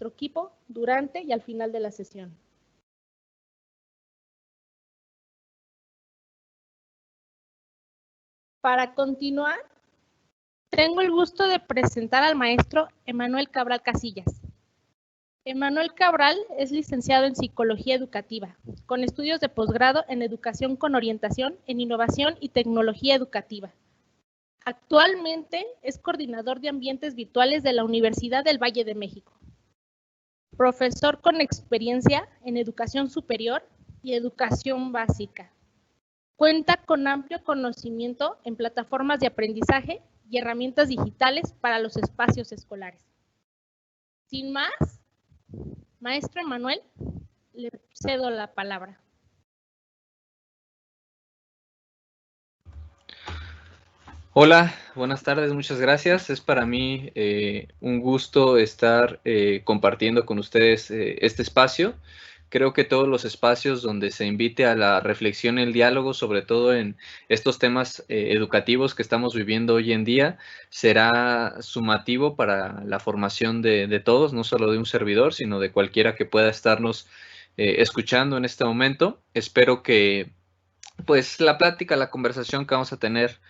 nuestro equipo durante y al final de la sesión. Para continuar, tengo el gusto de presentar al maestro Emanuel Cabral Casillas. Emanuel Cabral es licenciado en Psicología Educativa, con estudios de posgrado en Educación con orientación en Innovación y Tecnología Educativa. Actualmente es coordinador de ambientes virtuales de la Universidad del Valle de México. Profesor con experiencia en educación superior y educación básica. Cuenta con amplio conocimiento en plataformas de aprendizaje y herramientas digitales para los espacios escolares. Sin más, maestro Emanuel, le cedo la palabra. Hola, buenas tardes, muchas gracias. Es para mí un gusto estar compartiendo con ustedes este espacio. Creo que todos los espacios donde se invite a la reflexión y el diálogo, sobre todo en estos temas educativos que estamos viviendo hoy en día, será sumativo para la formación de todos, no solo de un servidor, sino de cualquiera que pueda estarnos escuchando en este momento. Espero que pues la plática, la conversación que vamos a tener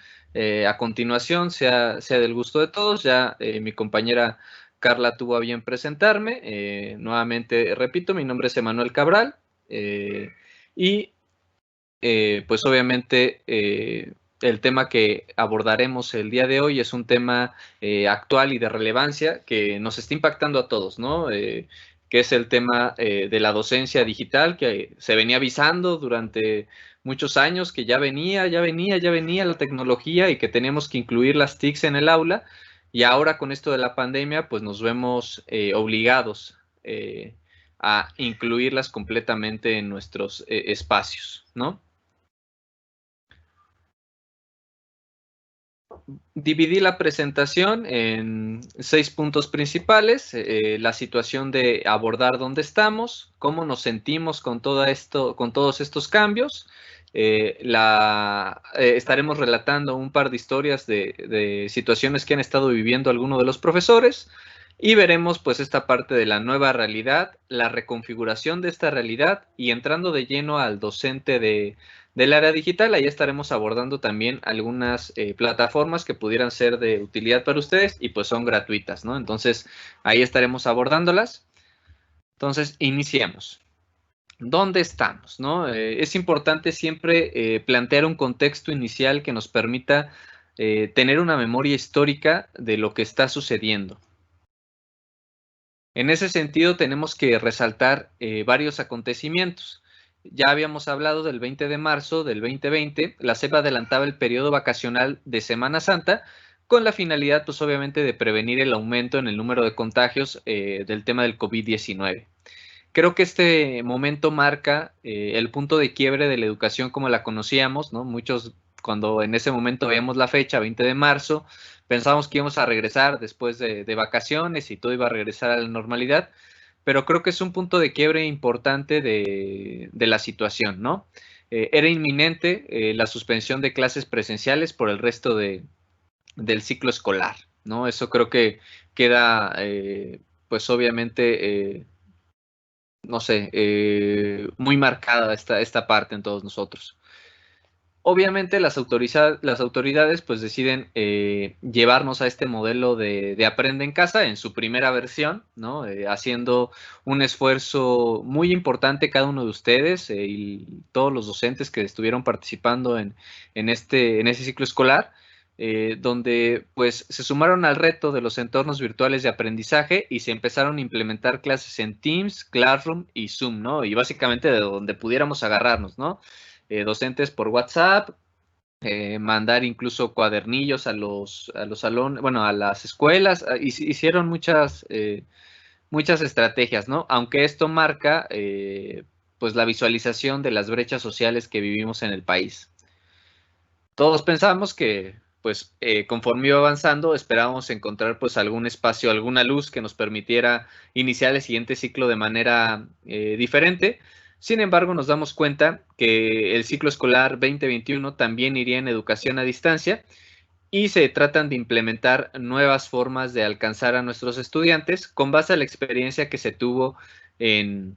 a continuación sea del gusto de todos. Ya mi compañera Carla tuvo a bien presentarme. Nuevamente, repito, mi nombre es Emanuel Cabral y pues obviamente el tema que abordaremos el día de hoy es un tema actual y de relevancia que nos está impactando a todos, ¿no? Que es el tema de la docencia digital, que se venía avisando durante muchos años, que ya venía la tecnología y que teníamos que incluir las TICs en el aula, y ahora con esto de la pandemia, pues nos vemos obligados a incluirlas completamente en nuestros espacios, ¿no? Dividí la presentación en 6 puntos principales: la situación de abordar dónde estamos, cómo nos sentimos con todo esto, con todos estos cambios. Estaremos relatando un par de historias de situaciones que han estado viviendo algunos de los profesores, y veremos pues esta parte de la nueva realidad, la reconfiguración de esta realidad, y entrando de lleno al docente del área digital. Ahí estaremos abordando también algunas plataformas que pudieran ser de utilidad para ustedes y pues son gratuitas, ¿no? Entonces, ahí estaremos abordándolas. Entonces, iniciemos. ¿Dónde estamos, no? Es importante siempre plantear un contexto inicial que nos permita tener una memoria histórica de lo que está sucediendo. En ese sentido, tenemos que resaltar varios acontecimientos. Ya habíamos hablado del 20 de marzo del 2020, la SEP adelantaba el periodo vacacional de Semana Santa con la finalidad, pues obviamente, de prevenir el aumento en el número de contagios del tema del COVID-19. Creo que este momento marca el punto de quiebre de la educación como la conocíamos, ¿no? Muchos, cuando en ese momento veíamos la fecha, 20 de marzo, pensábamos que íbamos a regresar después de vacaciones y todo iba a regresar a la normalidad, pero creo que es un punto de quiebre importante de la situación, ¿no? Era inminente la suspensión de clases presenciales por el resto del ciclo escolar, ¿no? Eso creo que queda, pues obviamente, no sé, muy marcada esta parte en todos nosotros. Obviamente las autoridades pues deciden llevarnos a este modelo de aprende en casa en su primera versión, ¿no? Haciendo un esfuerzo muy importante cada uno de ustedes y todos los docentes que estuvieron participando en ese ciclo escolar, donde pues se sumaron al reto de los entornos virtuales de aprendizaje y se empezaron a implementar clases en Teams, Classroom y Zoom, ¿no? Y básicamente de donde pudiéramos agarrarnos, ¿no? Docentes por WhatsApp, mandar incluso cuadernillos a los salones, bueno, a las escuelas. Hicieron muchas estrategias, ¿no? Aunque esto marca pues la visualización de las brechas sociales que vivimos en el país. Todos pensamos que pues conforme iba avanzando esperábamos encontrar pues algún espacio, alguna luz que nos permitiera iniciar el siguiente ciclo de manera diferente. Sin embargo, nos damos cuenta que el ciclo escolar 2021 también iría en educación a distancia, y se tratan de implementar nuevas formas de alcanzar a nuestros estudiantes con base a la experiencia que se tuvo en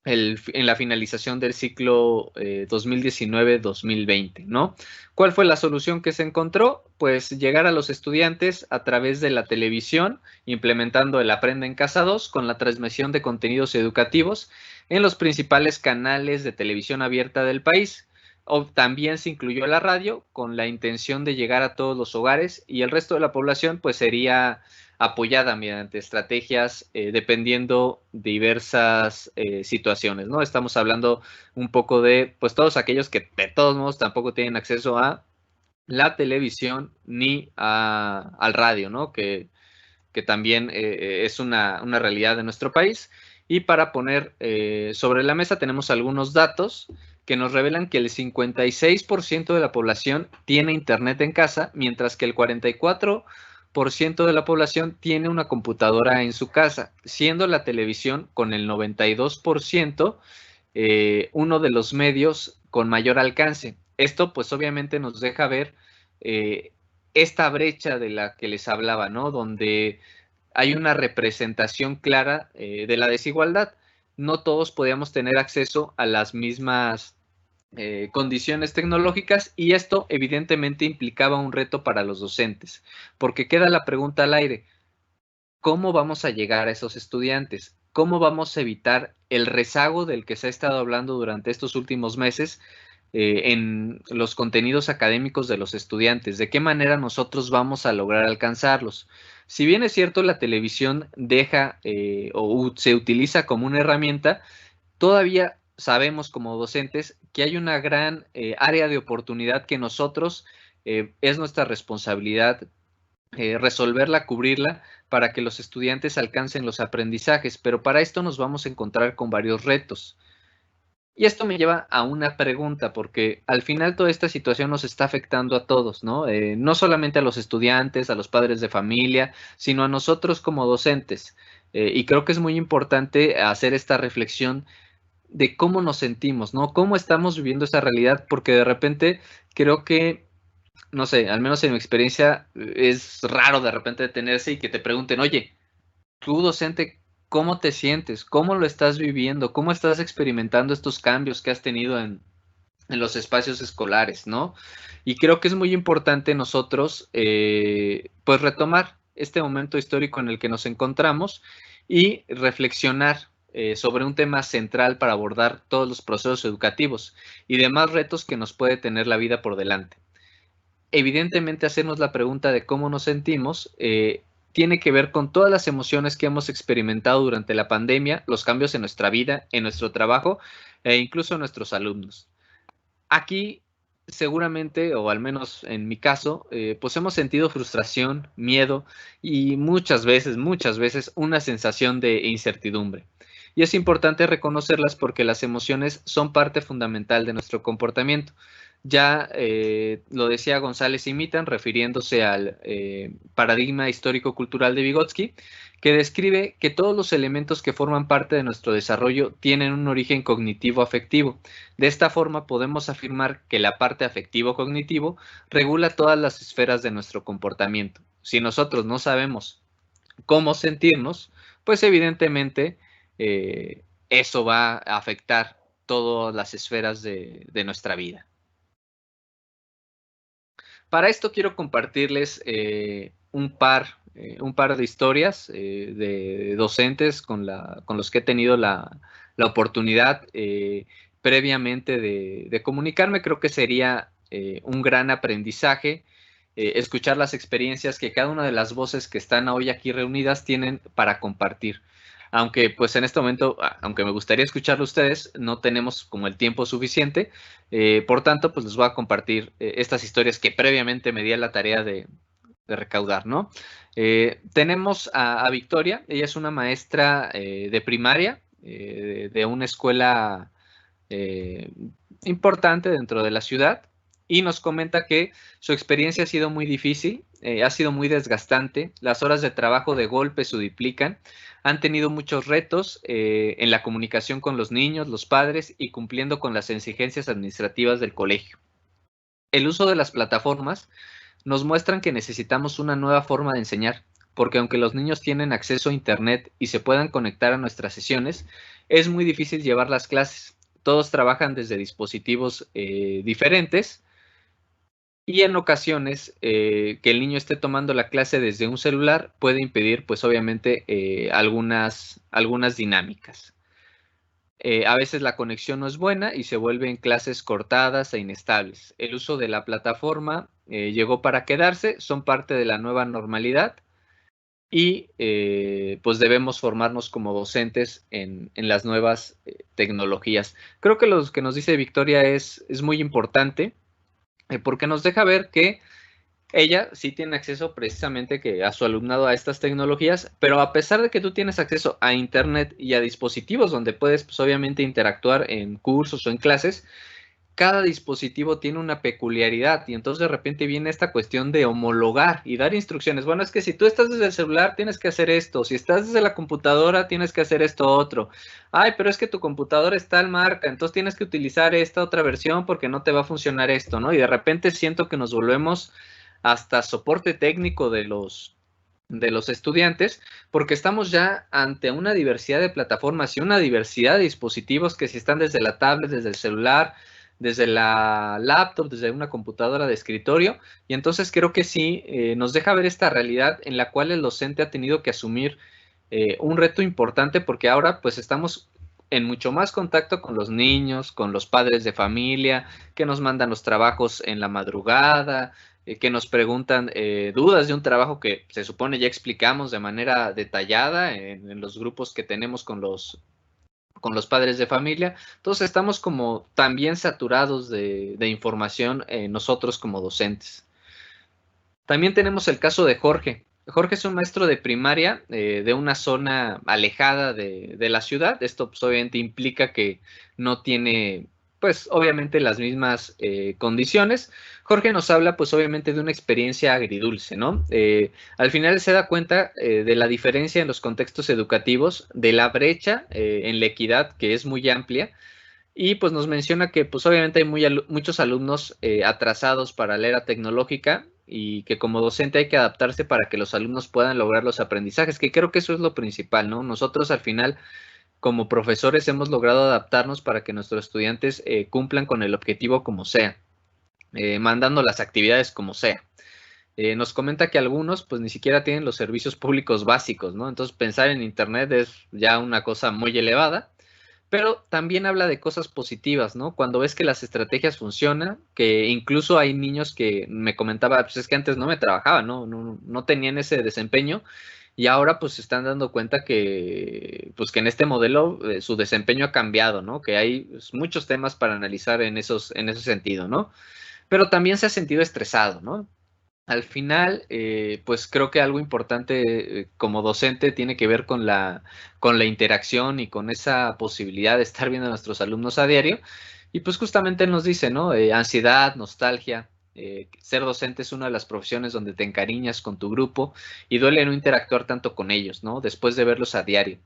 la finalización del ciclo 2019-2020, ¿no? ¿Cuál fue la solución que se encontró? Pues llegar a los estudiantes a través de la televisión, implementando el Aprende en Casa 2 con la transmisión de contenidos educativos en los principales canales de televisión abierta del país. O también se incluyó la radio con la intención de llegar a todos los hogares, y el resto de la población pues sería apoyada mediante estrategias dependiendo diversas situaciones, ¿no? Estamos hablando un poco de pues todos aquellos que de todos modos tampoco tienen acceso a la televisión ni al radio, ¿no? Que también es una realidad de nuestro país. Y para poner sobre la mesa tenemos algunos datos que nos revelan que el 56% de la población tiene internet en casa, mientras que el 44% de la población tiene una computadora en su casa, siendo la televisión con el 92% uno de los medios con mayor alcance. Esto pues obviamente nos deja ver esta brecha de la que les hablaba, ¿no? Donde hay una representación clara de la desigualdad. No todos podíamos tener acceso a las mismas condiciones tecnológicas, y esto evidentemente implicaba un reto para los docentes, porque queda la pregunta al aire: ¿cómo vamos a llegar a esos estudiantes? ¿Cómo vamos a evitar el rezago del que se ha estado hablando durante estos últimos meses en los contenidos académicos de los estudiantes? ¿De qué manera nosotros vamos a lograr alcanzarlos? Si bien es cierto, la televisión deja o se utiliza como una herramienta, todavía sabemos como docentes que hay una gran área de oportunidad que nosotros es nuestra responsabilidad resolverla, cubrirla, para que los estudiantes alcancen los aprendizajes, pero para esto nos vamos a encontrar con varios retos. Y esto me lleva a una pregunta, porque al final toda esta situación nos está afectando a todos, ¿no? No solamente a los estudiantes, a los padres de familia, sino a nosotros como docentes. Y creo que es muy importante hacer esta reflexión de cómo nos sentimos, ¿no? Cómo estamos viviendo esta realidad, porque de repente creo que, no sé, al menos en mi experiencia, es raro de repente detenerse y que te pregunten: oye, tú docente, ¿cómo te sientes? ¿Cómo lo estás viviendo? ¿Cómo estás experimentando estos cambios que has tenido en los espacios escolares, ¿no? Y creo que es muy importante nosotros, pues, retomar este momento histórico en el que nos encontramos y reflexionar sobre un tema central para abordar todos los procesos educativos y demás retos que nos puede tener la vida por delante. Evidentemente, hacernos la pregunta de cómo nos sentimos tiene que ver con todas las emociones que hemos experimentado durante la pandemia, los cambios en nuestra vida, en nuestro trabajo e incluso en nuestros alumnos. Aquí seguramente, o al menos en mi caso, pues hemos sentido frustración, miedo y muchas veces, una sensación de incertidumbre. Y es importante reconocerlas porque las emociones son parte fundamental de nuestro comportamiento. Ya lo decía González y Mittan, refiriéndose al paradigma histórico-cultural de Vygotsky, que describe que todos los elementos que forman parte de nuestro desarrollo tienen un origen cognitivo-afectivo. De esta forma podemos afirmar que la parte afectivo-cognitivo regula todas las esferas de nuestro comportamiento. Si nosotros no sabemos cómo sentirnos, pues evidentemente eso va a afectar todas las esferas de nuestra vida. Para esto quiero compartirles un par de historias de docentes con los que he tenido la oportunidad previamente de comunicarme. Creo que sería un gran aprendizaje escuchar las experiencias que cada una de las voces que están hoy aquí reunidas tienen para compartir. Aunque pues en este momento, aunque me gustaría escucharlo a ustedes, no tenemos como el tiempo suficiente. Por tanto, pues les voy a compartir estas historias que previamente me di a la tarea de recaudar, ¿no? Tenemos a Victoria. Ella es una maestra de primaria de una escuela importante dentro de la ciudad, y nos comenta que su experiencia ha sido muy difícil, ha sido muy desgastante, las horas de trabajo de golpe se duplican, han tenido muchos retos en la comunicación con los niños, los padres y cumpliendo con las exigencias administrativas del colegio. El uso de las plataformas nos muestran que necesitamos una nueva forma de enseñar, porque aunque los niños tienen acceso a Internet y se puedan conectar a nuestras sesiones, es muy difícil llevar las clases. Todos trabajan desde dispositivos diferentes y en ocasiones que el niño esté tomando la clase desde un celular puede impedir, pues obviamente, algunas dinámicas. A veces la conexión no es buena y se vuelven clases cortadas e inestables. El uso de la plataforma llegó para quedarse, son parte de la nueva normalidad y pues debemos formarnos como docentes en las nuevas tecnologías. Creo que lo que nos dice Victoria es muy importante porque nos deja ver que ella sí tiene acceso precisamente a su alumnado a estas tecnologías, pero a pesar de que tú tienes acceso a Internet y a dispositivos donde puedes, pues, obviamente interactuar en cursos o en clases, cada dispositivo tiene una peculiaridad y entonces de repente viene esta cuestión de homologar y dar instrucciones. Bueno, es que si tú estás desde el celular tienes que hacer esto, si estás desde la computadora tienes que hacer esto otro. Ay, pero es que tu computadora es tal marca, entonces tienes que utilizar esta otra versión porque no te va a funcionar esto, ¿no? Y de repente siento que nos volvemos hasta soporte técnico de los estudiantes, porque estamos ya ante una diversidad de plataformas y una diversidad de dispositivos que si están desde la tablet, desde el celular, desde la laptop, desde una computadora de escritorio, y entonces creo que sí nos deja ver esta realidad en la cual el docente ha tenido que asumir un reto importante porque ahora pues estamos en mucho más contacto con los niños, con los padres de familia, que nos mandan los trabajos en la madrugada, que nos preguntan dudas de un trabajo que se supone ya explicamos de manera detallada en los grupos que tenemos con los padres de familia. Entonces estamos como también saturados de información nosotros como docentes. También tenemos el caso de Jorge. Jorge es un maestro de primaria de una zona alejada de la ciudad. Esto pues, obviamente implica que no tiene, pues obviamente las mismas condiciones. Jorge nos habla pues obviamente de una experiencia agridulce, ¿no? Al final se da cuenta de la diferencia en los contextos educativos, de la brecha en la equidad que es muy amplia. Y pues nos menciona que pues obviamente hay muchos alumnos atrasados para la era tecnológica y que como docente hay que adaptarse para que los alumnos puedan lograr los aprendizajes, que creo que eso es lo principal, ¿no? Nosotros al final como profesores hemos logrado adaptarnos para que nuestros estudiantes cumplan con el objetivo como sea, mandando las actividades como sea. Nos comenta que algunos pues ni siquiera tienen los servicios públicos básicos, ¿no? Entonces pensar en internet es ya una cosa muy elevada. Pero también habla de cosas positivas, ¿no? Cuando ves que las estrategias funcionan, que incluso hay niños que me comentaba, pues es que antes no me trabajaban, no tenían ese desempeño y ahora pues se están dando cuenta que, pues que en este modelo su desempeño ha cambiado, ¿no? Que hay pues, muchos temas para analizar en ese sentido, ¿no? Pero también se ha sentido estresado, ¿no? Al final, pues creo que algo importante como docente tiene que ver con la interacción y con esa posibilidad de estar viendo a nuestros alumnos a diario. Y pues justamente él nos dice, ¿no? Ansiedad, nostalgia. Ser docente es una de las profesiones donde te encariñas con tu grupo y duele no interactuar tanto con ellos, ¿no? Después de verlos a diario.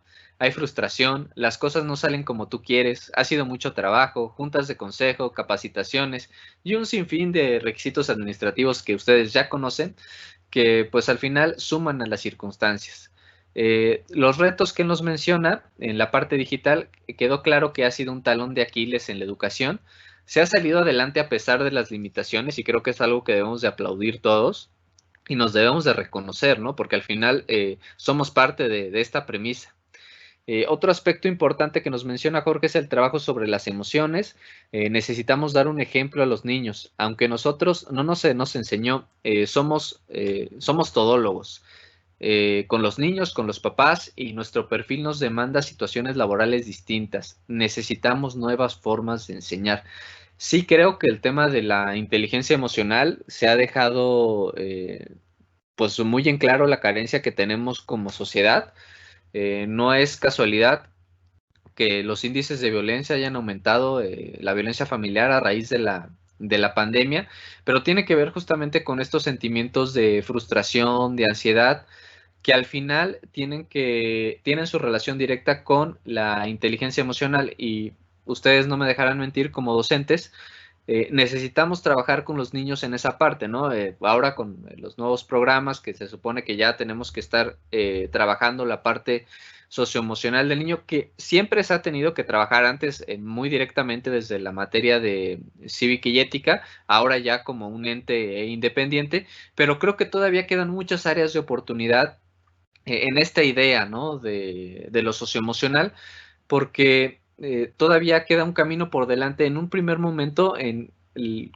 Hay frustración, las cosas no salen como tú quieres, ha sido mucho trabajo, juntas de consejo, capacitaciones y un sinfín de requisitos administrativos que ustedes ya conocen, que pues al final suman a las circunstancias. Los retos que nos menciona en la parte digital, quedó claro que ha sido un talón de Aquiles en la educación. Se ha salido adelante a pesar de las limitaciones y creo que es algo que debemos de aplaudir todos y nos debemos de reconocer, ¿no? Porque al final somos parte de esta premisa. Otro aspecto importante que nos menciona Jorge es el trabajo sobre las emociones. Necesitamos dar un ejemplo a los niños. Aunque nosotros no nos enseñó, somos todólogos. Con los niños, con los papás y nuestro perfil nos demanda situaciones laborales distintas. Necesitamos nuevas formas de enseñar. Sí creo que el tema de la inteligencia emocional se ha dejado pues muy en claro la carencia que tenemos como sociedad. No es casualidad que los índices de violencia hayan aumentado, la violencia familiar a raíz de la pandemia, pero tiene que ver justamente con estos sentimientos de frustración, de ansiedad, que al final tienen su relación directa con la inteligencia emocional y ustedes no me dejarán mentir como docentes, necesitamos trabajar con los niños en esa parte, ¿no? Ahora con los nuevos programas que se supone que ya tenemos que estar trabajando la parte socioemocional del niño, que siempre se ha tenido que trabajar antes muy directamente desde la materia de cívica y ética, ahora ya como un ente independiente, pero creo que todavía quedan muchas áreas de oportunidad en esta idea, ¿no? De lo socioemocional, porque todavía queda un camino por delante en un primer momento en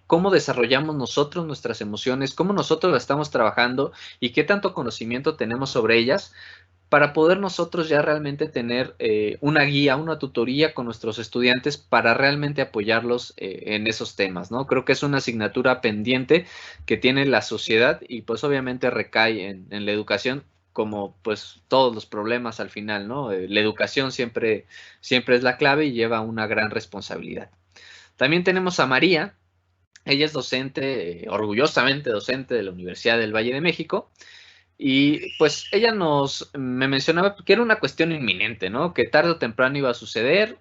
cómo desarrollamos nosotros nuestras emociones, cómo nosotros las estamos trabajando y qué tanto conocimiento tenemos sobre ellas para poder nosotros ya realmente tener una guía, una tutoría con nuestros estudiantes para realmente apoyarlos en esos temas, ¿no? Creo que es una asignatura pendiente que tiene la sociedad y pues obviamente recae en la educación, como pues todos los problemas al final, ¿no? La educación siempre es la clave y lleva una gran responsabilidad. También tenemos a María. Ella es docente, orgullosamente docente de la Universidad del Valle de México. Y pues ella me mencionaba que era una cuestión inminente, ¿no? Que tarde o temprano iba a suceder.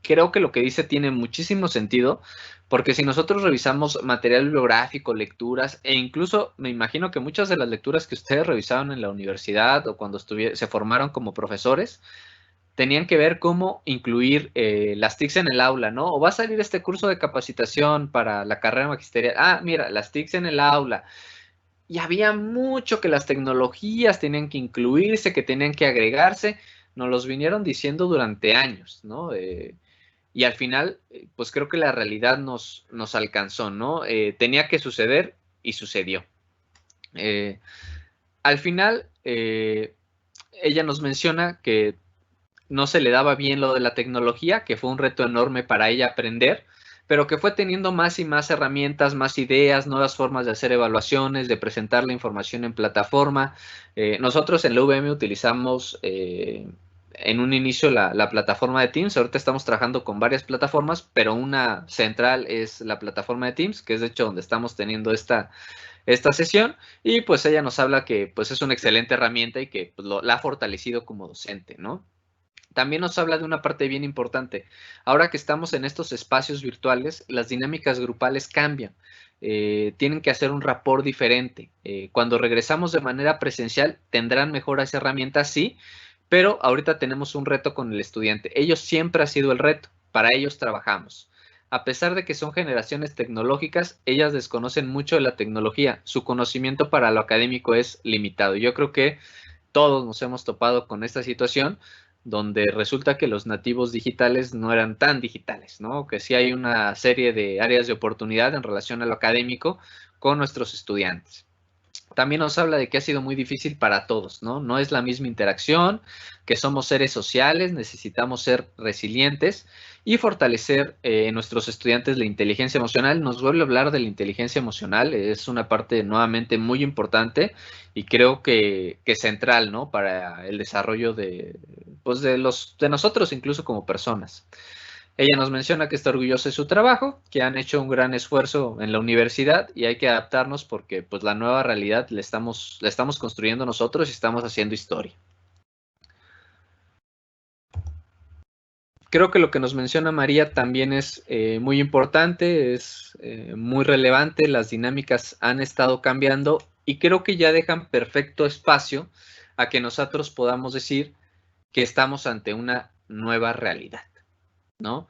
Creo que lo que dice tiene muchísimo sentido, porque si nosotros revisamos material bibliográfico, lecturas, e incluso me imagino que muchas de las lecturas que ustedes revisaron en la universidad o cuando se formaron como profesores, tenían que ver cómo incluir las TICs en el aula, ¿no? O va a salir este curso de capacitación para la carrera magisterial. Ah, mira, las TICs en el aula. Y había mucho que las tecnologías tenían que incluirse, que tenían que agregarse. Nos los vinieron diciendo durante años, ¿no? Y al final, pues creo que la realidad nos alcanzó, ¿no? Tenía que suceder y sucedió. Al final, ella nos menciona que no se le daba bien lo de la tecnología, que fue un reto enorme para ella aprender, pero que fue teniendo más y más herramientas, más ideas, nuevas formas de hacer evaluaciones, de presentar la información en plataforma. Nosotros en la UVM utilizamos en un inicio la plataforma de Teams. Ahorita estamos trabajando con varias plataformas, pero una central es la plataforma de Teams, que es de hecho donde estamos teniendo esta sesión, y pues ella nos habla que pues es una excelente herramienta y que pues, la ha fortalecido como docente, ¿no? También nos habla de una parte bien importante. Ahora que estamos en estos espacios virtuales, las dinámicas grupales cambian. Tienen que hacer un rapport diferente. Cuando regresamos de manera presencial, tendrán mejoras herramientas, sí, pero ahorita tenemos un reto con el estudiante. Ellos siempre ha sido el reto. Para ellos trabajamos. A pesar de que son generaciones tecnológicas, ellas desconocen mucho de la tecnología. Su conocimiento para lo académico es limitado. Yo creo que todos nos hemos topado con esta situación donde resulta que los nativos digitales no eran tan digitales, ¿no? Que sí hay una serie de áreas de oportunidad en relación a lo académico con nuestros estudiantes. También nos habla de que ha sido muy difícil para todos, ¿no? No es la misma interacción, que somos seres sociales, necesitamos ser resilientes y fortalecer en nuestros estudiantes la inteligencia emocional. Nos vuelve a hablar de la inteligencia emocional, es una parte nuevamente muy importante y creo que central, ¿no? Para el desarrollo pues de nosotros incluso como personas. Ella nos menciona que está orgullosa de su trabajo, que han hecho un gran esfuerzo en la universidad y hay que adaptarnos porque pues la nueva realidad la estamos construyendo nosotros y estamos haciendo historia. Creo que lo que nos menciona María también es muy importante, es muy relevante, las dinámicas han estado cambiando y creo que ya dejan perfecto espacio a que nosotros podamos decir que estamos ante una nueva realidad, ¿no?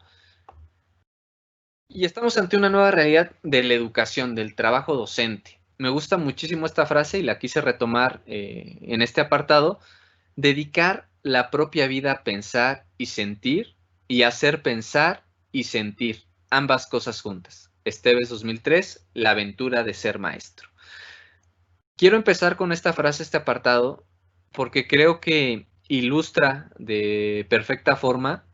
Y estamos ante una nueva realidad de la educación, del trabajo docente. Me gusta muchísimo esta frase y la quise retomar en este apartado. Dedicar la propia vida a pensar y sentir y hacer pensar y sentir ambas cosas juntas. Esteves 2003, la aventura de ser maestro. Quiero empezar con esta frase, este apartado, porque creo que ilustra de perfecta forma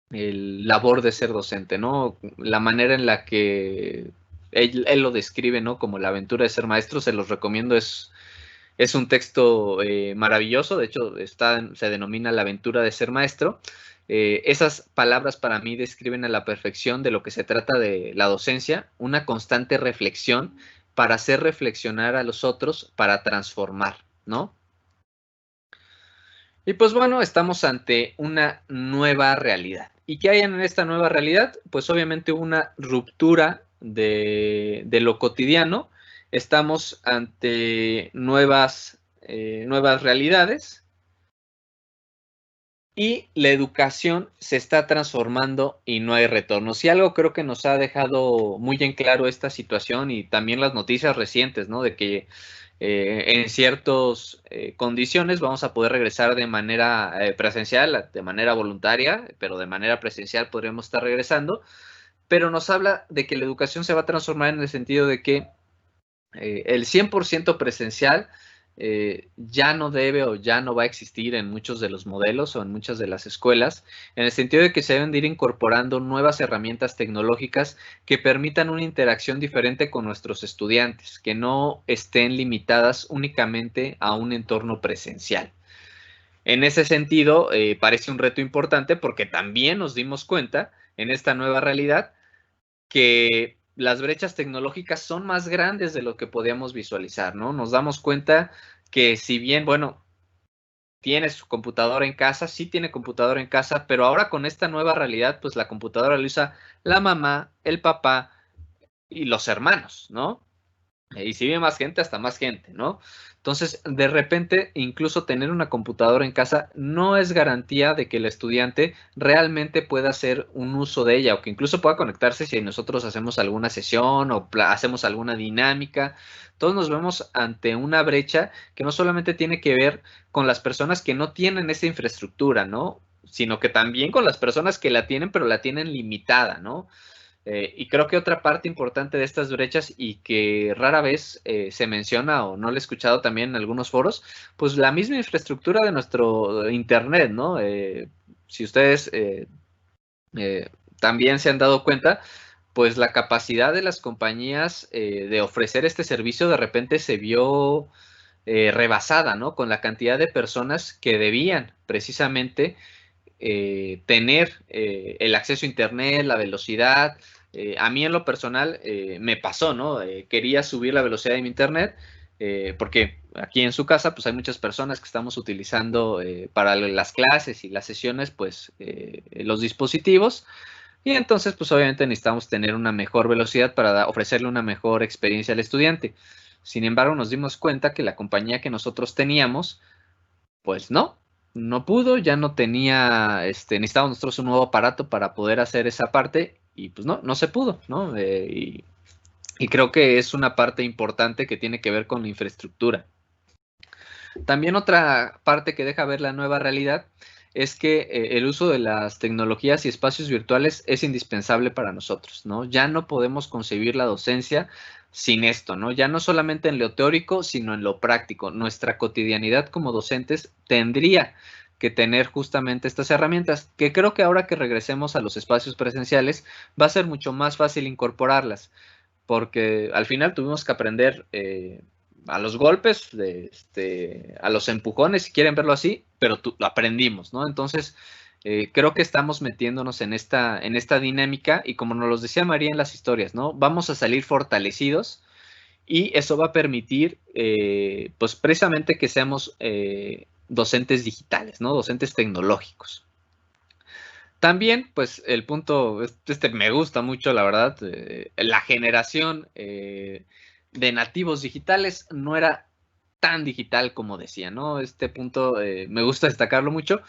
el labor de ser docente, ¿no? La manera en la que él lo describe, ¿no? Como la aventura de ser maestro, se los recomiendo, es un texto maravilloso, de hecho se denomina la aventura de ser maestro. Esas palabras para mí describen a la perfección de lo que se trata de la docencia, una constante reflexión para hacer reflexionar a los otros, para transformar, ¿no? Y pues bueno, estamos ante una nueva realidad. ¿Y qué hay en esta nueva realidad? Pues obviamente hubo una ruptura de lo cotidiano. Estamos ante nuevas realidades y la educación se está transformando y no hay retorno. Si algo creo que nos ha dejado muy en claro esta situación y también las noticias recientes, ¿no? De que en ciertas condiciones vamos a poder regresar de manera presencial, de manera voluntaria, pero de manera presencial podríamos estar regresando, pero nos habla de que la educación se va a transformar en el sentido de que el 100% presencial ya no debe o ya no va a existir en muchos de los modelos o en muchas de las escuelas, en el sentido de que se deben de ir incorporando nuevas herramientas tecnológicas que permitan una interacción diferente con nuestros estudiantes, que no estén limitadas únicamente a un entorno presencial. En ese sentido, parece un reto importante porque también nos dimos cuenta en esta nueva realidad que las brechas tecnológicas son más grandes de lo que podíamos visualizar, ¿no? Nos damos cuenta que si bien, bueno, tiene su computadora en casa, sí tiene computadora en casa, pero ahora con esta nueva realidad, pues la computadora la usa la mamá, el papá y los hermanos, ¿no? Y si viene más gente, hasta más gente, ¿no? Entonces, de repente, incluso tener una computadora en casa no es garantía de que el estudiante realmente pueda hacer un uso de ella o que incluso pueda conectarse si nosotros hacemos alguna sesión o hacemos alguna dinámica. Todos nos vemos ante una brecha que no solamente tiene que ver con las personas que no tienen esa infraestructura, ¿no? Sino que también con las personas que la tienen, pero la tienen limitada, ¿no? Y creo que otra parte importante de estas brechas y que rara vez se menciona o no lo he escuchado también en algunos foros, pues la misma infraestructura de nuestro Internet, ¿no? Si ustedes también se han dado cuenta, pues la capacidad de las compañías de ofrecer este servicio de repente se vio rebasada, ¿no? Con la cantidad de personas que debían precisamente tener el acceso a Internet, la velocidad. A mí en lo personal me pasó, ¿no? Quería subir la velocidad de mi Internet porque aquí en su casa pues hay muchas personas que estamos utilizando para las clases y las sesiones pues los dispositivos y entonces pues obviamente necesitamos tener una mejor velocidad para ofrecerle una mejor experiencia al estudiante. Sin embargo, nos dimos cuenta que la compañía que nosotros teníamos pues no pudo, ya no tenía, necesitábamos nosotros un nuevo aparato para poder hacer esa parte y pues no se pudo, ¿no? Y creo que es una parte importante que tiene que ver con la infraestructura. También otra parte que deja ver la nueva realidad es que el uso de las tecnologías y espacios virtuales es indispensable para nosotros, ¿no? Ya no podemos concebir la docencia sin esto, ¿no? Ya no solamente en lo teórico, sino en lo práctico. Nuestra cotidianidad como docentes tendría que tener justamente estas herramientas, que creo que ahora que regresemos a los espacios presenciales va a ser mucho más fácil incorporarlas, porque al final tuvimos que aprender a los golpes, a los empujones, si quieren verlo así, pero lo aprendimos, ¿no? Entonces, creo que estamos metiéndonos en esta dinámica y como nos lo decía María en las historias, ¿no? Vamos a salir fortalecidos y eso va a permitir, pues precisamente que seamos docentes digitales, ¿no? Docentes tecnológicos. También, pues el punto, me gusta mucho, la verdad, la generación de nativos digitales no era tan digital como decía, ¿no? Este punto me gusta destacarlo mucho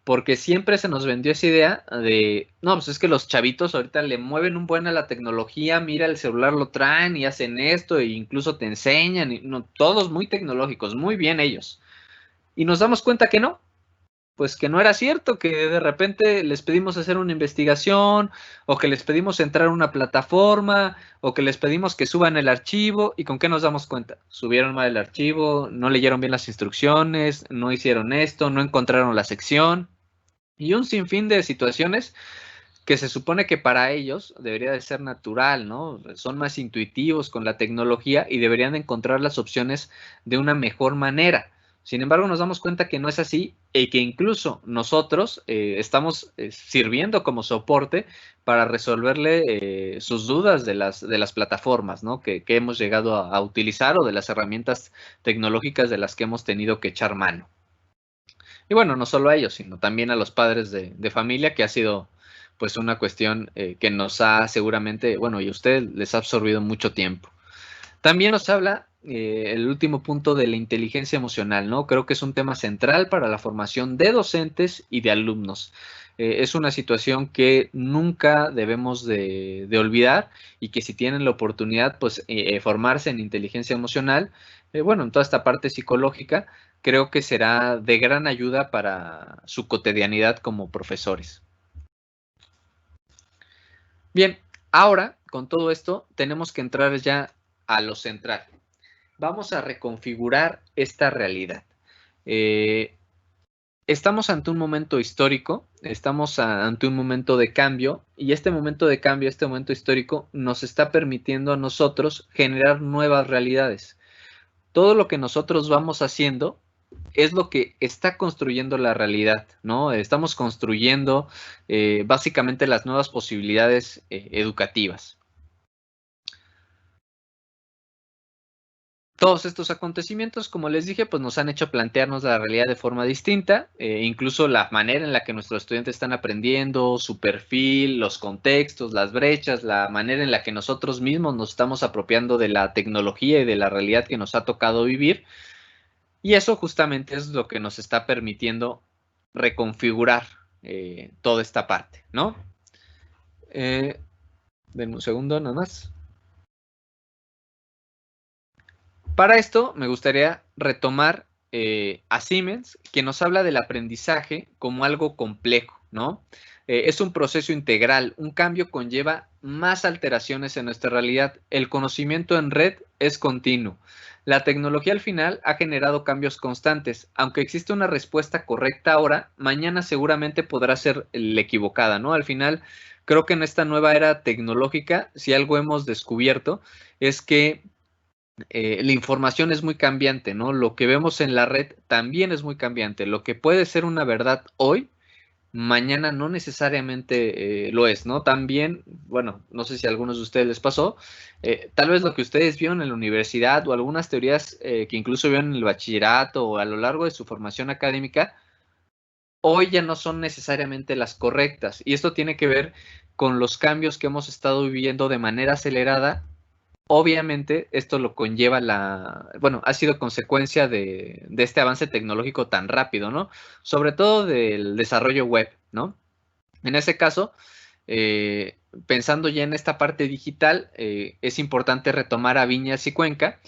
porque siempre se nos vendió esa idea de, no, pues es que los chavitos ahorita le mueven un buen a la tecnología, mira el celular lo traen y hacen esto e incluso te enseñan, y, no, todos muy tecnológicos, muy bien ellos. Y nos damos cuenta que no, pues que no era cierto, que de repente les pedimos hacer una investigación o que les pedimos entrar a una plataforma o que les pedimos que suban el archivo y con qué nos damos cuenta. Subieron mal el archivo, no leyeron bien las instrucciones, no hicieron esto, no encontraron la sección y un sinfín de situaciones que se supone que para ellos debería de ser natural, ¿no? Son más intuitivos con la tecnología y deberían de encontrar las opciones de una mejor manera. Sin embargo, nos damos cuenta que no es así y que incluso nosotros estamos sirviendo como soporte para resolverle sus dudas de las plataformas, ¿no? Que hemos llegado a utilizar o de las herramientas tecnológicas de las que hemos tenido que echar mano. Y bueno, no solo a ellos, sino también a los padres de familia, que ha sido pues una cuestión que nos ha seguramente, bueno, y a ustedes les ha absorbido mucho tiempo. También nos habla el último punto de la inteligencia emocional, ¿no? Creo que es un tema central para la formación de docentes y de alumnos. Es una situación que nunca debemos de olvidar y que si tienen la oportunidad, pues formarse en inteligencia emocional, bueno, en toda esta parte psicológica, creo que será de gran ayuda para su cotidianidad como profesores. Bien, ahora con todo esto tenemos que entrar ya a lo central. Vamos a reconfigurar esta realidad. Estamos ante un momento histórico, estamos ante un momento de cambio y este momento de cambio, este momento histórico nos está permitiendo a nosotros generar nuevas realidades. Todo lo que nosotros vamos haciendo es lo que está construyendo la realidad, ¿no? Estamos construyendo básicamente las nuevas posibilidades educativas. Todos estos acontecimientos, como les dije, pues nos han hecho plantearnos la realidad de forma distinta, incluso la manera en la que nuestros estudiantes están aprendiendo, su perfil, los contextos, las brechas, la manera en la que nosotros mismos nos estamos apropiando de la tecnología y de la realidad que nos ha tocado vivir. Y eso justamente es lo que nos está permitiendo reconfigurar toda esta parte, ¿no? Denme un segundo nada más. Para esto me gustaría retomar a Siemens, que nos habla del aprendizaje como algo complejo, ¿no? Es un proceso integral, un cambio conlleva más alteraciones en nuestra realidad. El conocimiento en red es continuo. La tecnología al final ha generado cambios constantes. Aunque existe una respuesta correcta ahora, mañana seguramente podrá ser la equivocada, ¿no? Al final, creo que en esta nueva era tecnológica, si algo hemos descubierto, es que la información es muy cambiante, ¿no? Lo que vemos en la red también es muy cambiante. Lo que puede ser una verdad hoy, mañana no necesariamente lo es, ¿no? También, bueno, no sé si a algunos de ustedes les pasó, tal vez lo que ustedes vieron en la universidad o algunas teorías que incluso vieron en el bachillerato o a lo largo de su formación académica, hoy ya no son necesariamente las correctas. Y esto tiene que ver con los cambios que hemos estado viviendo de manera acelerada. Obviamente, esto lo conlleva bueno, ha sido consecuencia de este avance tecnológico tan rápido, ¿no? Sobre todo del desarrollo web, ¿no? En ese caso, pensando ya en esta parte digital, es importante retomar a Viñas y Cuenca,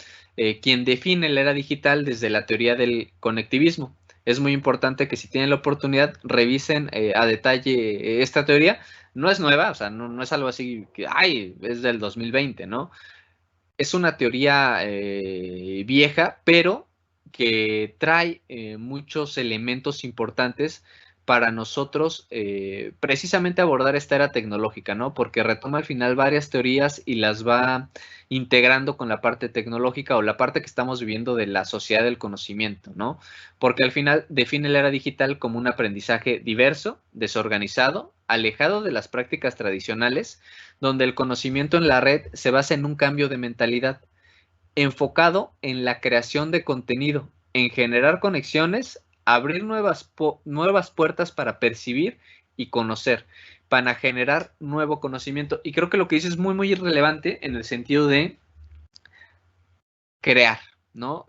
quien define la era digital desde la teoría del conectivismo. Es muy importante que si tienen la oportunidad, revisen a detalle esta teoría. No es nueva, o sea, no es algo así que, ay, es del 2020, ¿no? Es una teoría vieja, pero que trae muchos elementos importantes para nosotros precisamente abordar esta era tecnológica, ¿no? Porque retoma al final varias teorías y las va integrando con la parte tecnológica o la parte que estamos viviendo de la sociedad del conocimiento, ¿no? Porque al final define la era digital como un aprendizaje diverso, desorganizado, alejado de las prácticas tradicionales, donde el conocimiento en la red se basa en un cambio de mentalidad, enfocado en la creación de contenido, en generar conexiones, abrir nuevas puertas para percibir y conocer, para generar nuevo conocimiento. Y creo que lo que dice es muy, muy irrelevante en el sentido de crear, ¿no?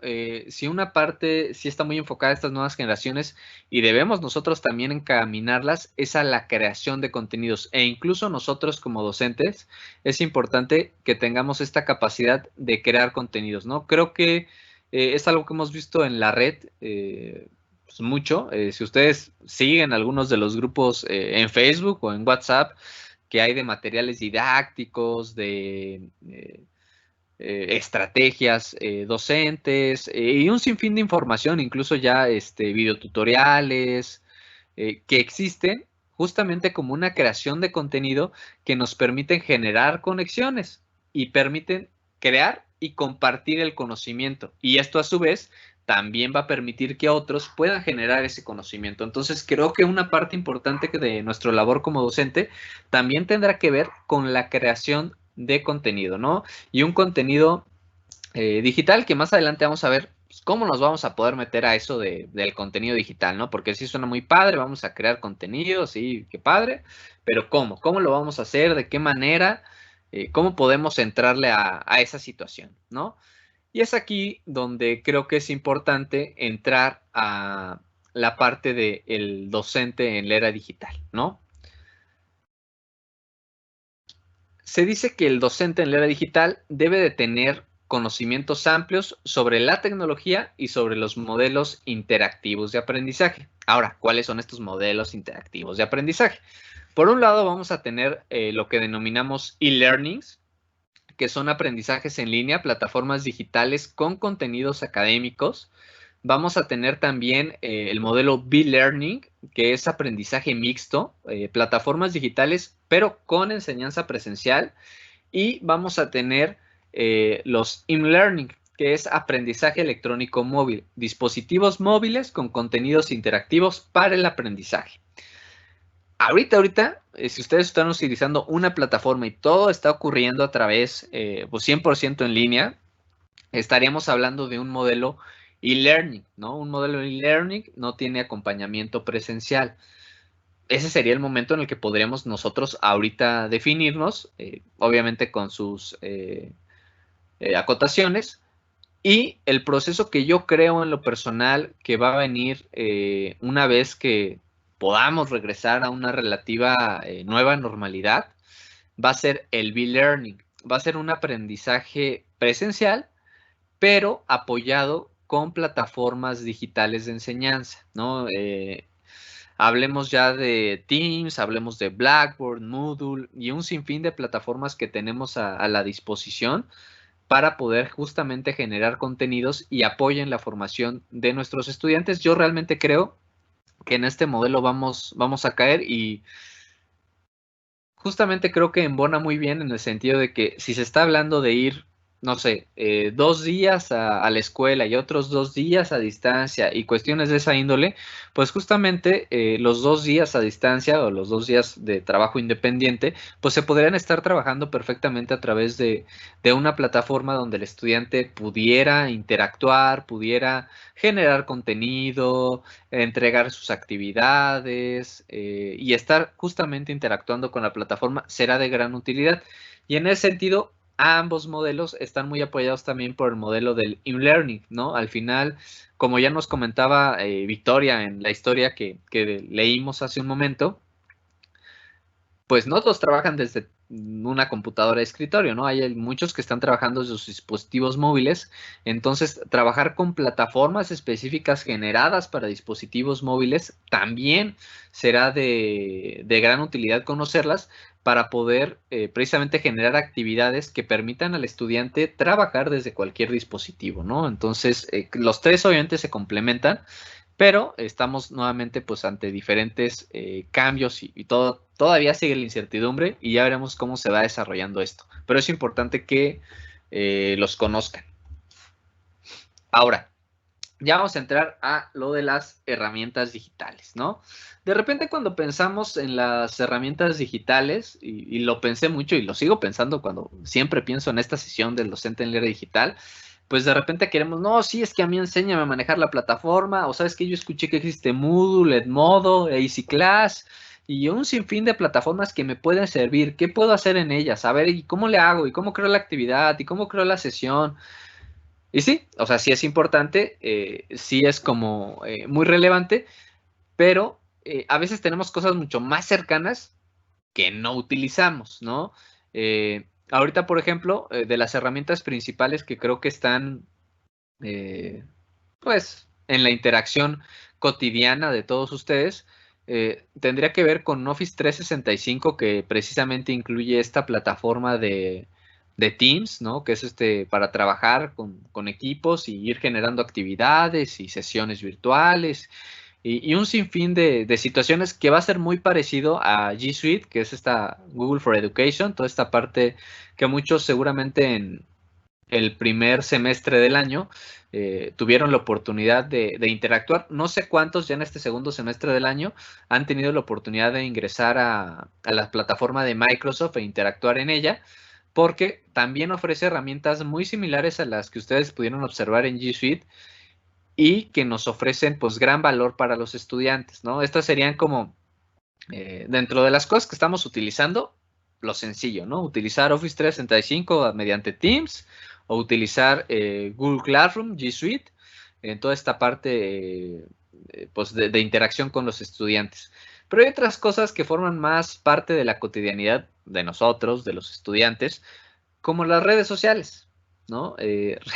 Si una parte sí está muy enfocada a estas nuevas generaciones y debemos nosotros también encaminarlas, es a la creación de contenidos e incluso nosotros como docentes es importante que tengamos esta capacidad de crear contenidos, ¿no? Creo que es algo que hemos visto en la red pues mucho. Si ustedes siguen algunos de los grupos en Facebook o en WhatsApp que hay de materiales didácticos, de estrategias docentes y un sinfín de información, incluso ya videotutoriales que existen justamente como una creación de contenido que nos permiten generar conexiones y permiten crear y compartir el conocimiento. Y esto a su vez también va a permitir que otros puedan generar ese conocimiento. Entonces creo que una parte importante de nuestra labor como docente también tendrá que ver con la creación de contenido, ¿no? Y un contenido digital que más adelante vamos a ver pues, ¿cómo nos vamos a poder meter a eso del contenido digital, ¿no? Porque sí suena muy padre, vamos a crear contenido, sí, qué padre, pero ¿cómo? ¿Cómo lo vamos a hacer? ¿De qué manera? ¿Cómo podemos entrarle a esa situación, ¿no? Y es aquí donde creo que es importante entrar a la parte del docente en la era digital, ¿no? Se dice que el docente en la era digital debe de tener conocimientos amplios sobre la tecnología y sobre los modelos interactivos de aprendizaje. Ahora, ¿cuáles son estos modelos interactivos de aprendizaje? Por un lado, vamos a tener lo que denominamos e-learnings, que son aprendizajes en línea, plataformas digitales con contenidos académicos. Vamos a tener también el modelo B-Learning, que es aprendizaje mixto, plataformas digitales, pero con enseñanza presencial. Y vamos a tener los e-learning, que es aprendizaje electrónico móvil, dispositivos móviles con contenidos interactivos para el aprendizaje. Ahorita, si ustedes están utilizando una plataforma y todo está ocurriendo a través, pues 100% en línea, estaríamos hablando de un modelo e-learning, ¿no? Un modelo e-learning no tiene acompañamiento presencial. Ese sería el momento en el que podríamos nosotros ahorita definirnos, obviamente con sus acotaciones, y el proceso que yo creo en lo personal que va a venir una vez que podamos regresar a una relativa nueva normalidad, va a ser el B-Learning. Va a ser un aprendizaje presencial, pero apoyado con plataformas digitales de enseñanza, ¿no? Hablemos ya de Teams, hablemos de Blackboard, Moodle y un sinfín de plataformas que tenemos a la disposición para poder justamente generar contenidos y apoyen la formación de nuestros estudiantes. Yo realmente creo que en este modelo vamos a caer y justamente creo que embona muy bien en el sentido de que si se está hablando de ir, no sé, 2 días a la escuela y otros 2 días a distancia y cuestiones de esa índole, pues justamente los 2 días a distancia o los 2 días de trabajo independiente, pues se podrían estar trabajando perfectamente a través de una plataforma donde el estudiante pudiera interactuar, pudiera generar contenido, entregar sus actividades y estar justamente interactuando con la plataforma será de gran utilidad. Y en ese sentido, ambos modelos están muy apoyados también por el modelo del e-learning, ¿no? Al final, como ya nos comentaba Victoria en la historia que leímos hace un momento, pues no todos trabajan desde una computadora de escritorio, ¿no? Hay muchos que están trabajando desde sus dispositivos móviles, entonces trabajar con plataformas específicas generadas para dispositivos móviles también será de gran utilidad conocerlas para poder precisamente generar actividades que permitan al estudiante trabajar desde cualquier dispositivo, ¿no? Entonces, los tres obviamente se complementan, pero estamos nuevamente pues ante diferentes cambios y todavía sigue la incertidumbre y ya veremos cómo se va desarrollando esto. Pero es importante que los conozcan. Ahora, ya vamos a entrar a lo de las herramientas digitales, ¿no? De repente cuando pensamos en las herramientas digitales, y lo pensé mucho y lo sigo pensando cuando siempre pienso en esta sesión del docente en la era digital, pues de repente queremos, no, sí, es que a mí enséñame a manejar la plataforma, o sabes que yo escuché que existe Moodle, Edmodo, Easy Class, y un sinfín de plataformas que me pueden servir. ¿Qué puedo hacer en ellas? A ver, ¿y cómo le hago? ¿Y cómo creo la actividad? ¿Y cómo creo la sesión? Y sí, o sea, sí es importante, sí es como muy relevante, pero a veces tenemos cosas mucho más cercanas que no utilizamos, ¿no? Ahorita, por ejemplo, de las herramientas principales que creo que están, pues, en la interacción cotidiana de todos ustedes, tendría que ver con Office 365, que precisamente incluye esta plataforma de Teams, ¿no? Que es para trabajar con equipos y ir generando actividades y sesiones virtuales y un sinfín de situaciones que va a ser muy parecido a G Suite, que es esta Google for Education, toda esta parte que muchos seguramente en el primer semestre del año tuvieron la oportunidad de interactuar. No sé cuántos ya en este segundo semestre del año han tenido la oportunidad de ingresar a la plataforma de Microsoft e interactuar en ella, porque también ofrece herramientas muy similares a las que ustedes pudieron observar en G Suite y que nos ofrecen pues gran valor para los estudiantes, ¿no? Estas serían como dentro de las cosas que estamos utilizando, lo sencillo, ¿no? Utilizar Office 365 mediante Teams o utilizar Google Classroom, G Suite, en toda esta parte pues de interacción con los estudiantes. Pero hay otras cosas que forman más parte de la cotidianidad de nosotros, de los estudiantes, como las redes sociales, ¿no?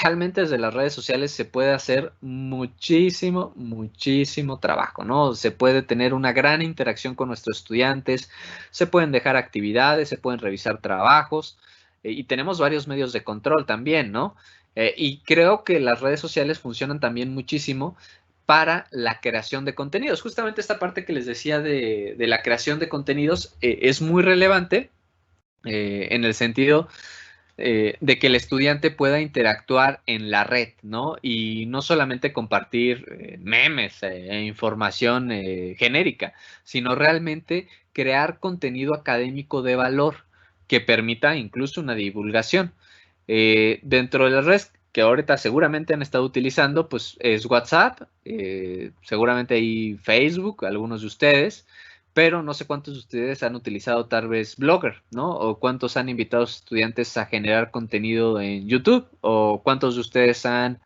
Realmente desde las redes sociales se puede hacer muchísimo, muchísimo trabajo, ¿no? Se puede tener una gran interacción con nuestros estudiantes, se pueden dejar actividades, se pueden revisar trabajos y tenemos varios medios de control también, ¿no? Y creo que las redes sociales funcionan también muchísimo para la creación de contenidos. Justamente esta parte que les decía de la creación de contenidos es muy relevante en el sentido de que el estudiante pueda interactuar en la red, ¿no? Y no solamente compartir memes e información genérica, sino realmente crear contenido académico de valor que permita incluso una divulgación. Dentro de las redes que ahorita seguramente han estado utilizando, pues es WhatsApp, seguramente hay Facebook, algunos de ustedes, pero no sé cuántos de ustedes han utilizado tal vez Blogger, ¿no? O cuántos han invitado a sus estudiantes a generar contenido en YouTube, o cuántos de ustedes han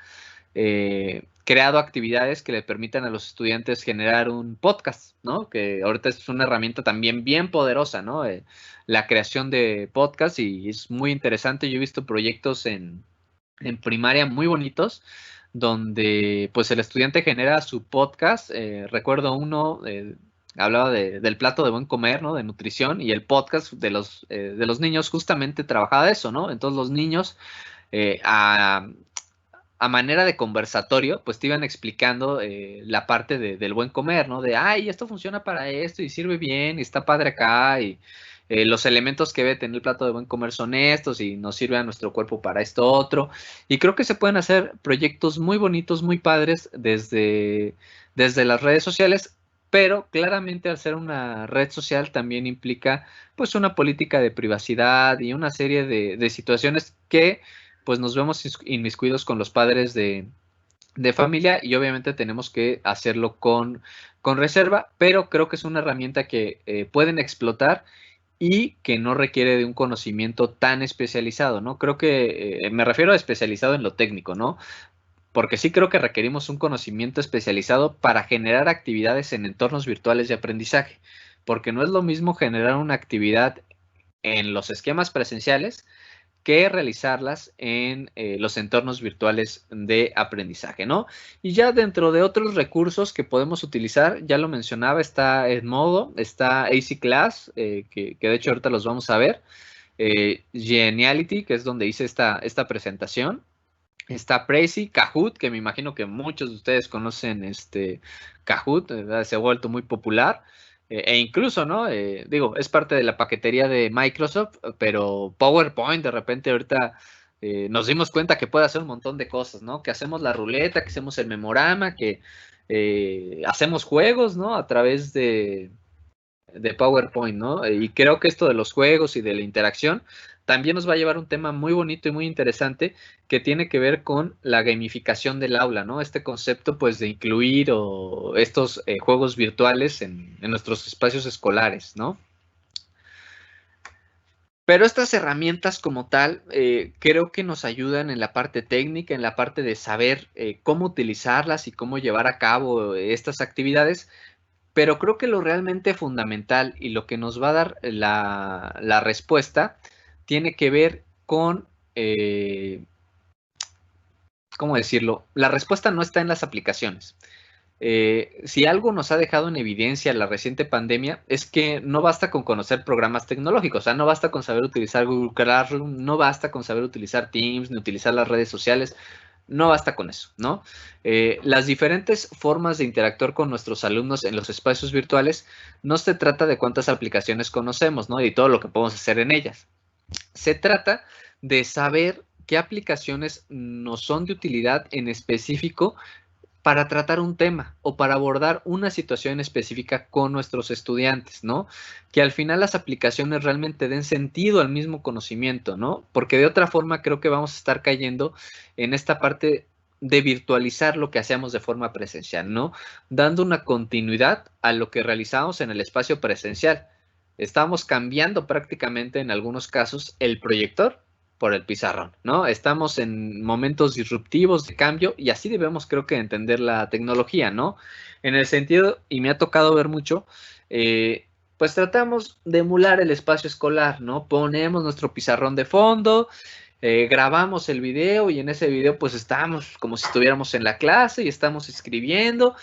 creado actividades que le permitan a los estudiantes generar un podcast, ¿no? Que ahorita es una herramienta también bien poderosa, ¿no? La creación de podcast y es muy interesante. Yo he visto proyectos en primaria muy bonitos donde pues el estudiante genera su podcast. Recuerdo uno, hablaba del plato de buen comer, ¿no? De nutrición, y el podcast de los niños justamente trabajaba de eso, ¿no? Entonces los niños a manera de conversatorio, pues te iban explicando la parte del buen comer, ¿no? De, ay, esto funciona para esto y sirve bien y está padre acá y los elementos que debe tener el plato de buen comer son estos y nos sirve a nuestro cuerpo para esto otro. Y creo que se pueden hacer proyectos muy bonitos, muy padres desde las redes sociales, pero claramente al ser una red social también implica pues una política de privacidad y una serie de situaciones que pues nos vemos inmiscuidos con los padres de familia y obviamente tenemos que hacerlo con reserva, pero creo que es una herramienta que pueden explotar y que no requiere de un conocimiento tan especializado, ¿no? Creo que me refiero a especializado en lo técnico, ¿no? Porque sí creo que requerimos un conocimiento especializado para generar actividades en entornos virtuales de aprendizaje, porque no es lo mismo generar una actividad en los esquemas presenciales que realizarlas en los entornos virtuales de aprendizaje, ¿no? Y ya dentro de otros recursos que podemos utilizar, ya lo mencionaba, está Edmodo, está AC Class, que de hecho ahorita los vamos a ver, Geniality, que es donde hice esta presentación, está Prezi, Kahoot, que me imagino que muchos de ustedes conocen Kahoot, se ha vuelto muy popular. E incluso, ¿no? Digo, es parte de la paquetería de Microsoft, pero PowerPoint de repente ahorita nos dimos cuenta que puede hacer un montón de cosas, ¿no? Que hacemos la ruleta, que hacemos el memorama, que hacemos juegos, ¿no? A través de PowerPoint, ¿no? Y creo que esto de los juegos y de la interacción también nos va a llevar a un tema muy bonito y muy interesante que tiene que ver con la gamificación del aula, ¿no? Este concepto, pues, de incluir estos juegos virtuales en nuestros espacios escolares, ¿no? Pero estas herramientas como tal, creo que nos ayudan en la parte técnica, en la parte de saber cómo utilizarlas y cómo llevar a cabo estas actividades, pero creo que lo realmente fundamental y lo que nos va a dar la respuesta tiene que ver con, ¿cómo decirlo? La respuesta no está en las aplicaciones. Si algo nos ha dejado en evidencia la reciente pandemia es que no basta con conocer programas tecnológicos, o sea, no basta con saber utilizar Google Classroom, no basta con saber utilizar Teams, ni utilizar las redes sociales, no basta con eso, ¿no? Las diferentes formas de interactuar con nuestros alumnos en los espacios virtuales no se trata de cuántas aplicaciones conocemos, ¿no? Y todo lo que podemos hacer en ellas. Se trata de saber qué aplicaciones nos son de utilidad en específico para tratar un tema o para abordar una situación específica con nuestros estudiantes, ¿no? Que al final las aplicaciones realmente den sentido al mismo conocimiento, ¿no? Porque de otra forma creo que vamos a estar cayendo en esta parte de virtualizar lo que hacíamos de forma presencial, ¿no? Dando una continuidad a lo que realizamos en el espacio presencial. Estamos cambiando prácticamente en algunos casos el proyector por el pizarrón, ¿no? Estamos en momentos disruptivos de cambio y así debemos, creo que, entender la tecnología, ¿no? En el sentido, y me ha tocado ver mucho, pues tratamos de emular el espacio escolar, ¿no? Ponemos nuestro pizarrón de fondo, grabamos el video y en ese video pues estamos como si estuviéramos en la clase y estamos escribiendo.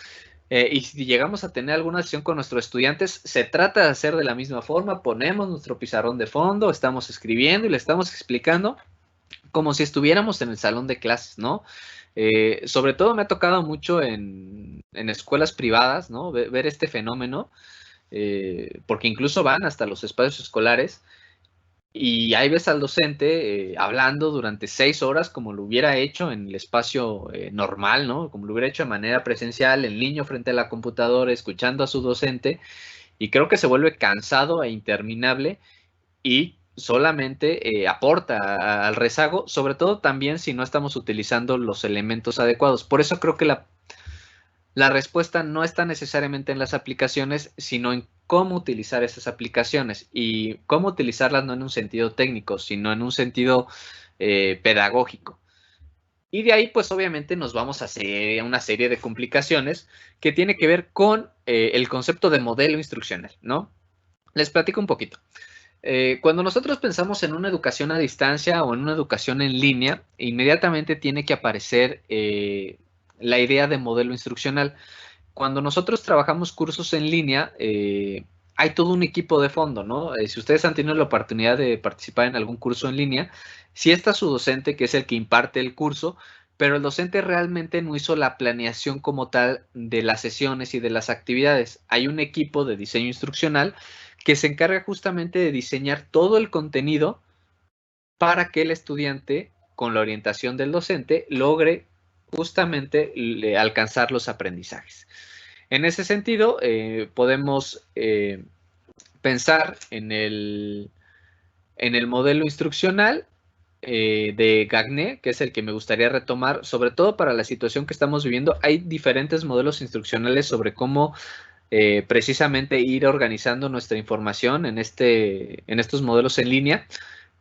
Y si llegamos a tener alguna sesión con nuestros estudiantes, se trata de hacer de la misma forma, ponemos nuestro pizarrón de fondo, estamos escribiendo y le estamos explicando como si estuviéramos en el salón de clases, ¿no? Sobre todo me ha tocado mucho en escuelas privadas, ¿no? Ver este fenómeno, porque incluso van hasta los espacios escolares y ahí ves al docente hablando durante 6 horas como lo hubiera hecho en el espacio normal, ¿no? Como lo hubiera hecho de manera presencial, el niño frente a la computadora, escuchando a su docente, y creo que se vuelve cansado e interminable y solamente aporta al rezago, sobre todo también si no estamos utilizando los elementos adecuados. Por eso creo que la respuesta no está necesariamente en las aplicaciones, sino en cómo utilizar esas aplicaciones y cómo utilizarlas no en un sentido técnico, sino en un sentido pedagógico. Y de ahí, pues obviamente nos vamos a hacer una serie de complicaciones que tiene que ver con el concepto de modelo instruccional, ¿no? Les platico un poquito. Cuando nosotros pensamos en una educación a distancia o en una educación en línea, inmediatamente tiene que aparecer la idea de modelo instruccional. Cuando nosotros trabajamos cursos en línea, hay todo un equipo de fondo, ¿no? Si ustedes han tenido la oportunidad de participar en algún curso en línea, sí está su docente, que es el que imparte el curso, pero el docente realmente no hizo la planeación como tal de las sesiones y de las actividades. Hay un equipo de diseño instruccional que se encarga justamente de diseñar todo el contenido para que el estudiante, con la orientación del docente, logre justamente alcanzar los aprendizajes. En ese sentido, podemos pensar en el modelo instruccional de Gagné, que es el que me gustaría retomar, sobre todo para la situación que estamos viviendo. Hay diferentes modelos instruccionales sobre cómo precisamente ir organizando nuestra información en estos modelos en línea.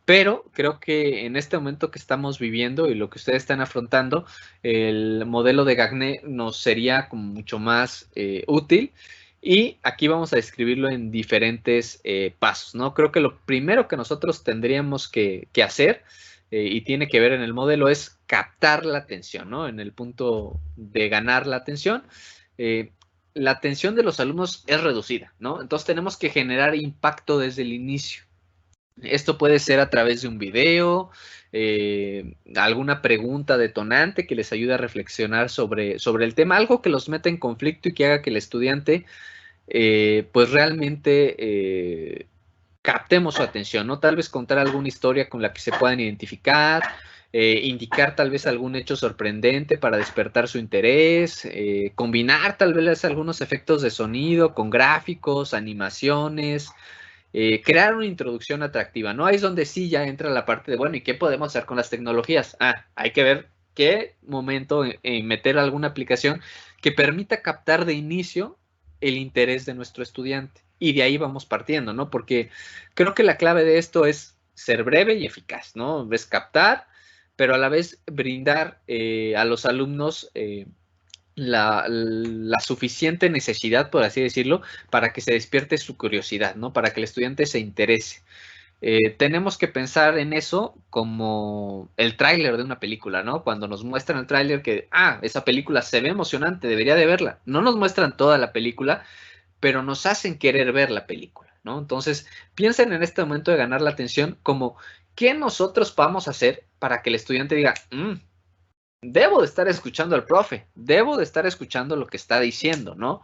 Pero creo que en este momento que estamos viviendo y lo que ustedes están afrontando, el modelo de Gagné nos sería como mucho más útil. Y aquí vamos a describirlo en diferentes pasos, ¿no? Creo que lo primero que nosotros tendríamos que hacer, y tiene que ver en el modelo, es captar la atención, ¿no? En el punto de ganar la atención. La atención de los alumnos es reducida, ¿no? Entonces tenemos que generar impacto desde el inicio. Esto puede ser a través de un video, alguna pregunta detonante que les ayude a reflexionar sobre el tema, algo que los meta en conflicto y que haga que el estudiante pues realmente captemos su atención, ¿no? Tal vez contar alguna historia con la que se puedan identificar, indicar tal vez algún hecho sorprendente para despertar su interés, combinar tal vez algunos efectos de sonido con gráficos, animaciones, crear una introducción atractiva, ¿no? Ahí es donde sí ya entra la parte de, bueno, ¿y qué podemos hacer con las tecnologías? Hay que ver qué momento meter alguna aplicación que permita captar de inicio el interés de nuestro estudiante. Y de ahí vamos partiendo, ¿no? Porque creo que la clave de esto es ser breve y eficaz, ¿no? Es captar, pero a la vez brindar a los alumnos la suficiente necesidad, por así decirlo, para que se despierte su curiosidad, ¿no? Para que el estudiante se interese. Tenemos que pensar en eso como el tráiler de una película, ¿no? Cuando nos muestran el tráiler que, esa película se ve emocionante, debería de verla. No nos muestran toda la película, pero nos hacen querer ver la película, ¿no? Entonces, piensen en este momento de ganar la atención como, ¿qué nosotros vamos a hacer para que el estudiante diga, debo de estar escuchando al profe, debo de estar escuchando lo que está diciendo, ¿no?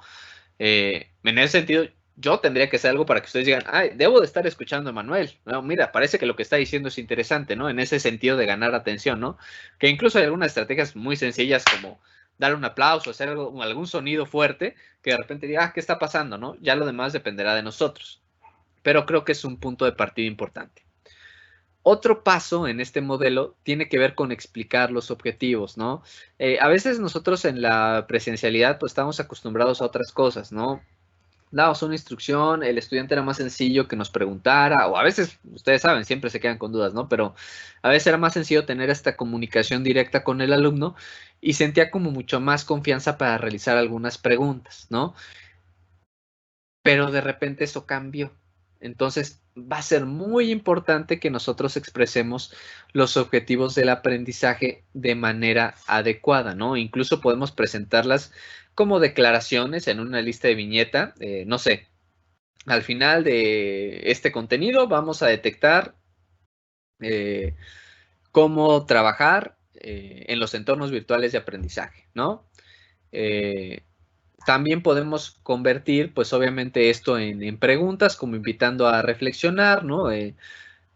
En ese sentido, yo tendría que hacer algo para que ustedes digan, debo de estar escuchando a Manuel. No, mira, parece que lo que está diciendo es interesante, ¿no? En ese sentido de ganar atención, ¿no? Que incluso hay algunas estrategias muy sencillas como darle un aplauso, hacer algún sonido fuerte que de repente diga, ¿qué está pasando, no? Ya lo demás dependerá de nosotros. Pero creo que es un punto de partida importante. Otro paso en este modelo tiene que ver con explicar los objetivos, ¿no? A veces nosotros en la presencialidad pues estamos acostumbrados a otras cosas, ¿no? Damos una instrucción, el estudiante era más sencillo que nos preguntara, o a veces, ustedes saben, siempre se quedan con dudas, ¿no? Pero a veces era más sencillo tener esta comunicación directa con el alumno y sentía como mucho más confianza para realizar algunas preguntas, ¿no? Pero de repente eso cambió. Entonces va a ser muy importante que nosotros expresemos los objetivos del aprendizaje de manera adecuada, ¿no? Incluso podemos presentarlas como declaraciones en una lista de viñeta, no sé, al final de este contenido vamos a detectar cómo trabajar en los entornos virtuales de aprendizaje, ¿no? También podemos convertir, pues obviamente esto en preguntas, como invitando a reflexionar, ¿no?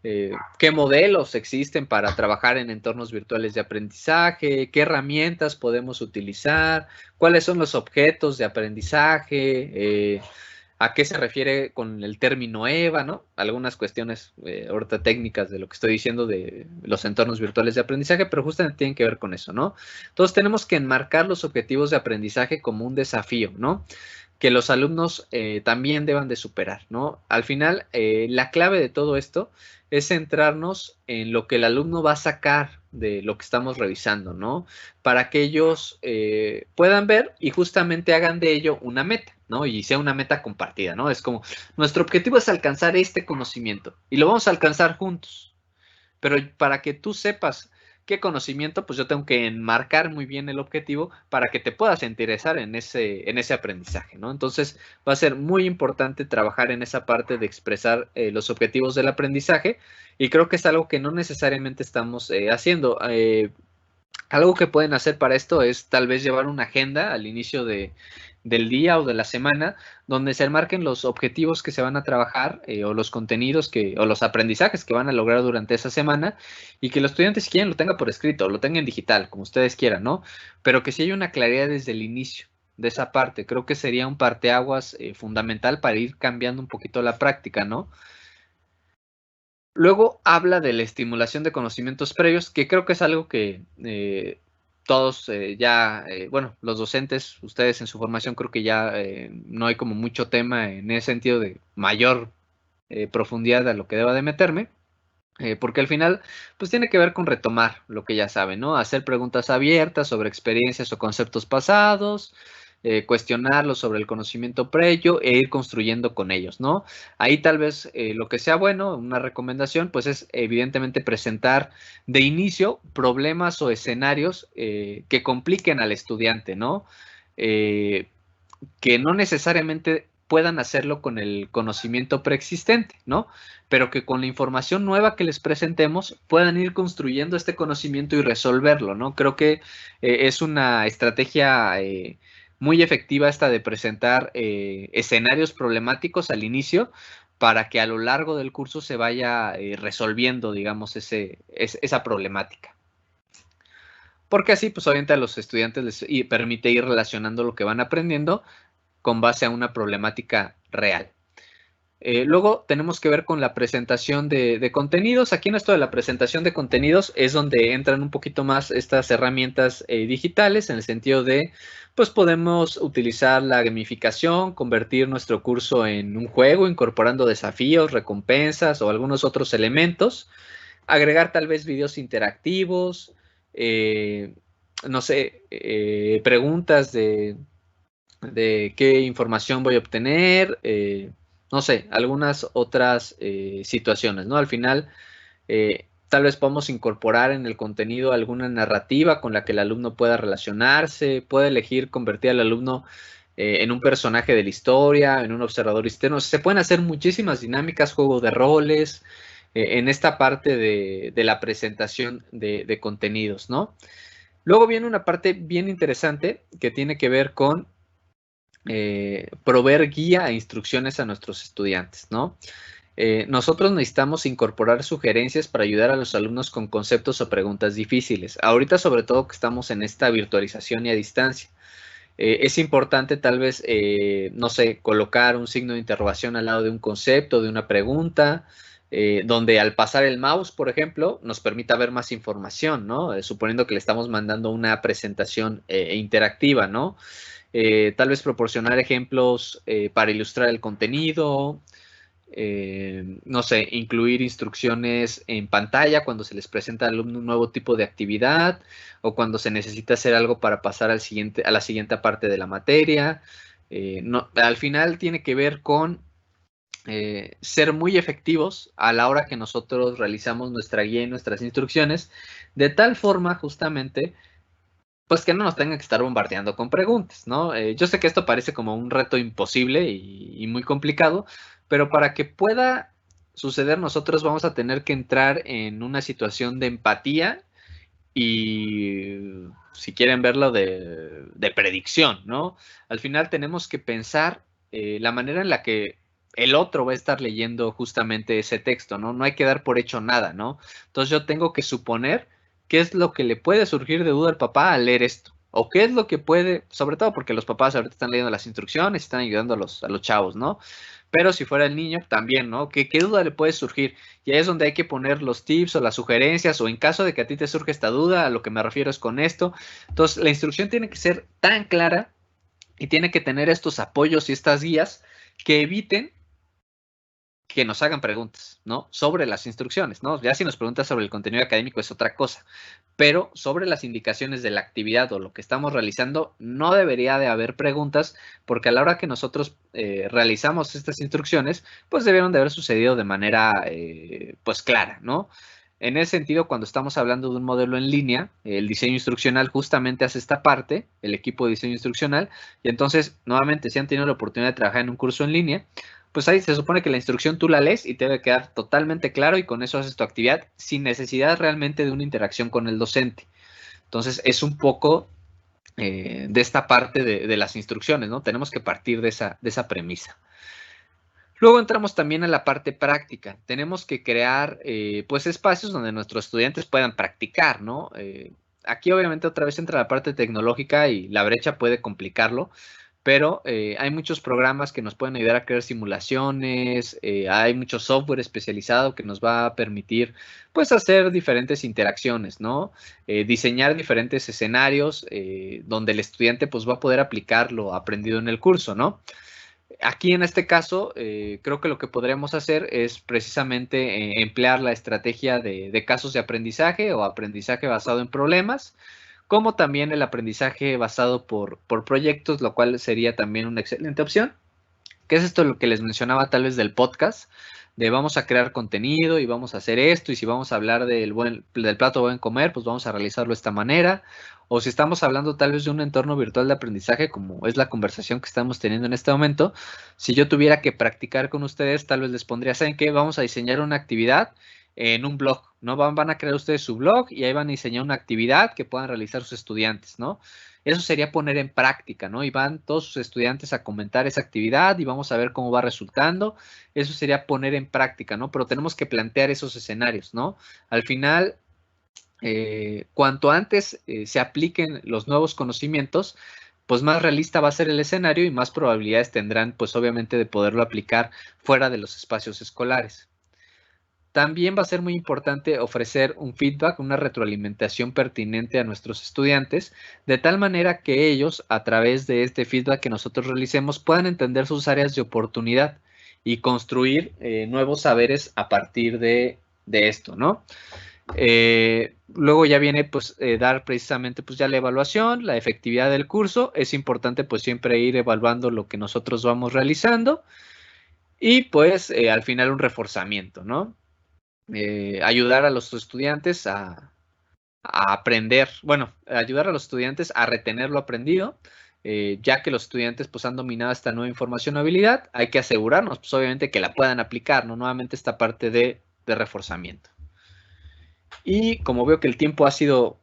¿Qué modelos existen para trabajar en entornos virtuales de aprendizaje? ¿Qué herramientas podemos utilizar? ¿Cuáles son los objetos de aprendizaje? ¿A qué se refiere con el término EVA, ¿no? Algunas cuestiones ahorita técnicas de lo que estoy diciendo de los entornos virtuales de aprendizaje, pero justamente tienen que ver con eso, ¿no? Entonces tenemos que enmarcar los objetivos de aprendizaje como un desafío, ¿no? Que los alumnos también deban de superar, ¿no? Al final, la clave de todo esto es centrarnos en lo que el alumno va a sacar de lo que estamos revisando, ¿no? Para que ellos puedan ver y justamente hagan de ello una meta, ¿no? Y sea una meta compartida, ¿no? Es como, nuestro objetivo es alcanzar este conocimiento y lo vamos a alcanzar juntos, pero para que tú sepas qué conocimiento, pues yo tengo que enmarcar muy bien el objetivo para que te puedas interesar en ese aprendizaje, ¿no? Entonces va a ser muy importante trabajar en esa parte de expresar los objetivos del aprendizaje y creo que es algo que no necesariamente estamos haciendo. Algo que pueden hacer para esto es tal vez llevar una agenda al inicio del día o de la semana donde se marquen los objetivos que se van a trabajar o los contenidos o los aprendizajes que van a lograr durante esa semana y que los estudiantes si quieren lo tengan por escrito o lo tengan digital, como ustedes quieran, ¿no? Pero que sí haya una claridad desde el inicio de esa parte. Creo que sería un parteaguas fundamental para ir cambiando un poquito la práctica, ¿no? Luego habla de la estimulación de conocimientos previos, que creo que es algo que todos bueno, los docentes, ustedes en su formación creo que ya no hay como mucho tema en ese sentido de mayor profundidad a lo que deba de meterme, porque al final pues tiene que ver con retomar lo que ya saben, ¿no? Hacer preguntas abiertas sobre experiencias o conceptos pasados, cuestionarlos sobre el conocimiento previo e ir construyendo con ellos, ¿no? Ahí tal vez lo que sea bueno, una recomendación, pues es evidentemente presentar de inicio problemas o escenarios que compliquen al estudiante, ¿no? Que no necesariamente puedan hacerlo con el conocimiento preexistente, ¿no? Pero que con la información nueva que les presentemos puedan ir construyendo este conocimiento y resolverlo, ¿no? Creo que es una estrategia muy efectiva esta de presentar escenarios problemáticos al inicio para que a lo largo del curso se vaya resolviendo, digamos, esa problemática. Porque así, pues obviamente a los estudiantes les permite ir relacionando lo que van aprendiendo con base a una problemática real. Luego tenemos que ver con la presentación de contenidos. Aquí en esto de la presentación de contenidos es donde entran un poquito más estas herramientas digitales en el sentido de, pues podemos utilizar la gamificación, convertir nuestro curso en un juego, incorporando desafíos, recompensas o algunos otros elementos, agregar tal vez videos interactivos, no sé, preguntas de qué información voy a obtener, no sé, algunas otras situaciones, ¿no? Al final, tal vez podamos incorporar en el contenido alguna narrativa con la que el alumno pueda relacionarse, puede elegir convertir al alumno en un personaje de la historia, en un observador externo. Se pueden hacer muchísimas dinámicas, juego de roles, en esta parte de la presentación de contenidos, ¿no? Luego viene una parte bien interesante que tiene que ver con proveer guía e instrucciones a nuestros estudiantes, ¿no? Nosotros necesitamos incorporar sugerencias para ayudar a los alumnos con conceptos o preguntas difíciles. Ahorita, sobre todo que estamos en esta virtualización y a distancia, es importante tal vez, no sé, colocar un signo de interrogación al lado de un concepto, de una pregunta, donde al pasar el mouse, por ejemplo, nos permita ver más información, ¿no? Suponiendo que le estamos mandando una presentación interactiva, ¿no? Tal vez proporcionar ejemplos para ilustrar el contenido, no sé, incluir instrucciones en pantalla cuando se les presenta al alumno un nuevo tipo de actividad o cuando se necesita hacer algo para pasar a la siguiente parte de la materia. Al final tiene que ver con ser muy efectivos a la hora que nosotros realizamos nuestra guía y nuestras instrucciones, de tal forma justamente, pues que no nos tengan que estar bombardeando con preguntas, ¿no? Yo sé que esto parece como un reto imposible y muy complicado, pero para que pueda suceder, nosotros vamos a tener que entrar en una situación de empatía y, si quieren verlo, de predicción, ¿no? Al final tenemos que pensar la manera en la que el otro va a estar leyendo justamente ese texto, ¿no? No hay que dar por hecho nada, ¿no? Entonces yo tengo que suponer qué es lo que le puede surgir de duda al papá al leer esto. O qué es lo que puede, sobre todo porque los papás ahorita están leyendo las instrucciones, están ayudando a los chavos, ¿no? Pero si fuera el niño, también, ¿no? ¿Qué duda le puede surgir? Y ahí es donde hay que poner los tips o las sugerencias, o en caso de que a ti te surge esta duda, a lo que me refiero es con esto. Entonces, la instrucción tiene que ser tan clara y tiene que tener estos apoyos y estas guías que eviten que nos hagan preguntas, ¿no? Sobre las instrucciones, ¿no? Ya si nos preguntas sobre el contenido académico es otra cosa, pero sobre las indicaciones de la actividad o lo que estamos realizando, no debería de haber preguntas, porque a la hora que nosotros realizamos estas instrucciones, pues debieron de haber sucedido de manera, pues clara, ¿no? En ese sentido, cuando estamos hablando de un modelo en línea, el diseño instruccional justamente hace esta parte, el equipo de diseño instruccional, y entonces, nuevamente, si han tenido la oportunidad de trabajar en un curso en línea, pues ahí se supone que la instrucción tú la lees y te debe quedar totalmente claro y con eso haces tu actividad sin necesidad realmente de una interacción con el docente. Entonces es un poco de esta parte de las instrucciones, ¿no? Tenemos que partir de esa premisa. Luego entramos también a la parte práctica. Tenemos que crear pues espacios donde nuestros estudiantes puedan practicar, ¿no? Aquí obviamente otra vez entra la parte tecnológica y la brecha puede complicarlo, pero hay muchos programas que nos pueden ayudar a crear simulaciones, hay mucho software especializado que nos va a permitir pues hacer diferentes interacciones, ¿no? Diseñar diferentes escenarios donde el estudiante pues va a poder aplicar lo aprendido en el curso, ¿no? Aquí en este caso, creo que lo que podríamos hacer es precisamente emplear la estrategia de casos de aprendizaje o aprendizaje basado en problemas, como también el aprendizaje basado por proyectos, lo cual sería también una excelente opción. ¿Qué es esto lo que les mencionaba tal vez del podcast? De vamos a crear contenido y vamos a hacer esto, y si vamos a hablar del plato buen comer, pues vamos a realizarlo de esta manera. O si estamos hablando tal vez de un entorno virtual de aprendizaje, como es la conversación que estamos teniendo en este momento, si yo tuviera que practicar con ustedes, tal vez les pondría, ¿saben qué? Vamos a diseñar una actividad en un blog, ¿no? Van a crear ustedes su blog y ahí van a diseñar una actividad que puedan realizar sus estudiantes, ¿no? Eso sería poner en práctica, ¿no? Y van todos sus estudiantes a comentar esa actividad y vamos a ver cómo va resultando. Eso sería poner en práctica, ¿no? Pero tenemos que plantear esos escenarios, ¿no? Al final, cuanto antes se apliquen los nuevos conocimientos, pues más realista va a ser el escenario y más probabilidades tendrán, pues obviamente, de poderlo aplicar fuera de los espacios escolares. También va a ser muy importante ofrecer un feedback, una retroalimentación pertinente a nuestros estudiantes, de tal manera que ellos, a través de este feedback que nosotros realicemos, puedan entender sus áreas de oportunidad y construir nuevos saberes a partir de esto, ¿no? Luego ya viene pues dar precisamente pues ya la evaluación, la efectividad del curso. Es importante pues siempre ir evaluando lo que nosotros vamos realizando y pues al final un reforzamiento, ¿no? Ayudar a los estudiantes a aprender, bueno, ayudar a los estudiantes a retener lo aprendido, ya que los estudiantes pues han dominado esta nueva información o habilidad, hay que asegurarnos pues obviamente que la puedan aplicar, ¿no? Nuevamente esta parte de reforzamiento. Y como veo que el tiempo ha sido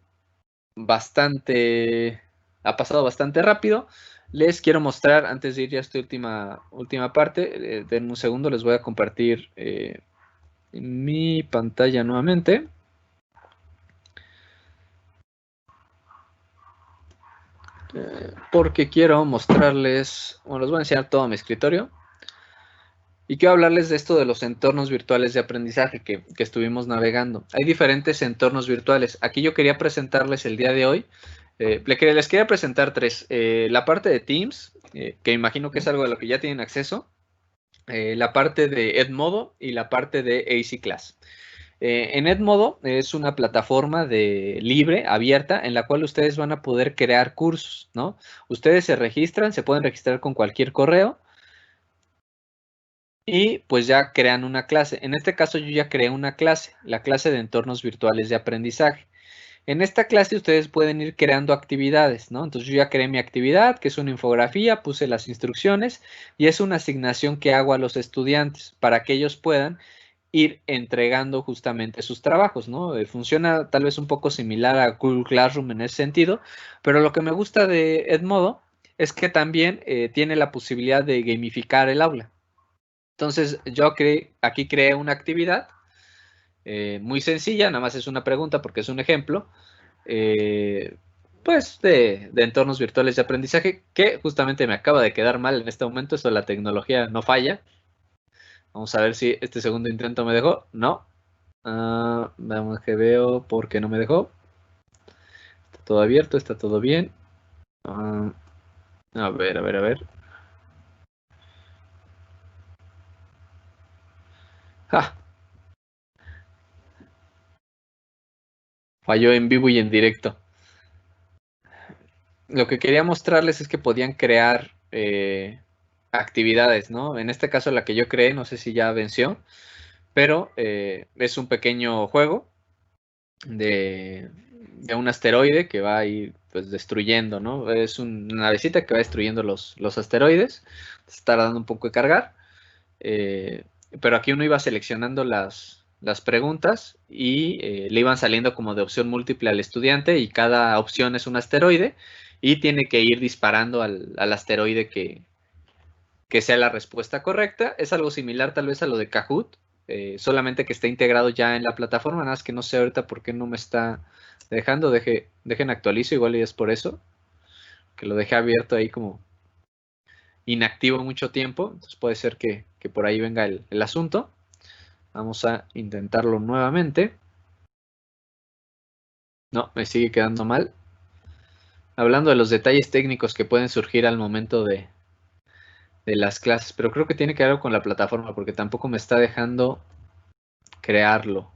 ha pasado bastante rápido, les quiero mostrar, antes de ir ya a esta última parte, denme un segundo, les voy a compartir mi pantalla nuevamente. Porque quiero mostrarles, bueno, les voy a enseñar todo mi escritorio. Y quiero hablarles de esto de los entornos virtuales de aprendizaje que estuvimos navegando. Hay diferentes entornos virtuales. Aquí yo quería presentarles el día de hoy. Les quería presentar tres. La parte de Teams, que imagino que es algo de lo que ya tienen acceso. La parte de Edmodo y la parte de AC Class. En Edmodo es una plataforma libre, abierta, en la cual ustedes van a poder crear cursos, ¿no? Ustedes se registran, se pueden registrar con cualquier correo y pues ya crean una clase. En este caso yo ya creé una clase, la clase de entornos virtuales de aprendizaje. En esta clase ustedes pueden ir creando actividades, ¿no? Entonces yo ya creé mi actividad, que es una infografía, puse las instrucciones y es una asignación que hago a los estudiantes para que ellos puedan ir entregando justamente sus trabajos, ¿no? Funciona tal vez un poco similar a Google Classroom en ese sentido, pero lo que me gusta de Edmodo es que también tiene la posibilidad de gamificar el aula. Entonces yo aquí creé una actividad muy sencilla, nada más es una pregunta porque es un ejemplo, pues de entornos virtuales de aprendizaje que justamente me acaba de quedar mal en este momento, eso la tecnología no falla. Vamos a ver si este segundo intento me dejó. No. Vamos que veo por qué no me dejó. Está todo abierto, está todo bien. A ver, a ver, a ver. Falló en vivo y en directo. Lo que quería mostrarles es que podían crear actividades, ¿no? En este caso la que yo creé, no sé si ya venció, pero es un pequeño juego de un asteroide que va a ir pues destruyendo, ¿no? Es una navecita que va destruyendo los asteroides, está dando un poco de cargar, pero aquí uno iba seleccionando las preguntas y le iban saliendo como de opción múltiple al estudiante y cada opción es un asteroide y tiene que ir disparando al asteroide que sea la respuesta correcta. Es algo similar tal vez a lo de Kahoot, solamente que está integrado ya en la plataforma, nada más que no sé ahorita por qué no me está dejando. Dejen actualizo, igual y es por eso, que lo dejé abierto ahí como inactivo mucho tiempo, entonces puede ser que por ahí venga el asunto. Vamos a intentarlo nuevamente. No, me sigue quedando mal. Hablando de los detalles técnicos que pueden surgir al momento de las clases, pero creo que tiene que ver con la plataforma porque tampoco me está dejando crearlo.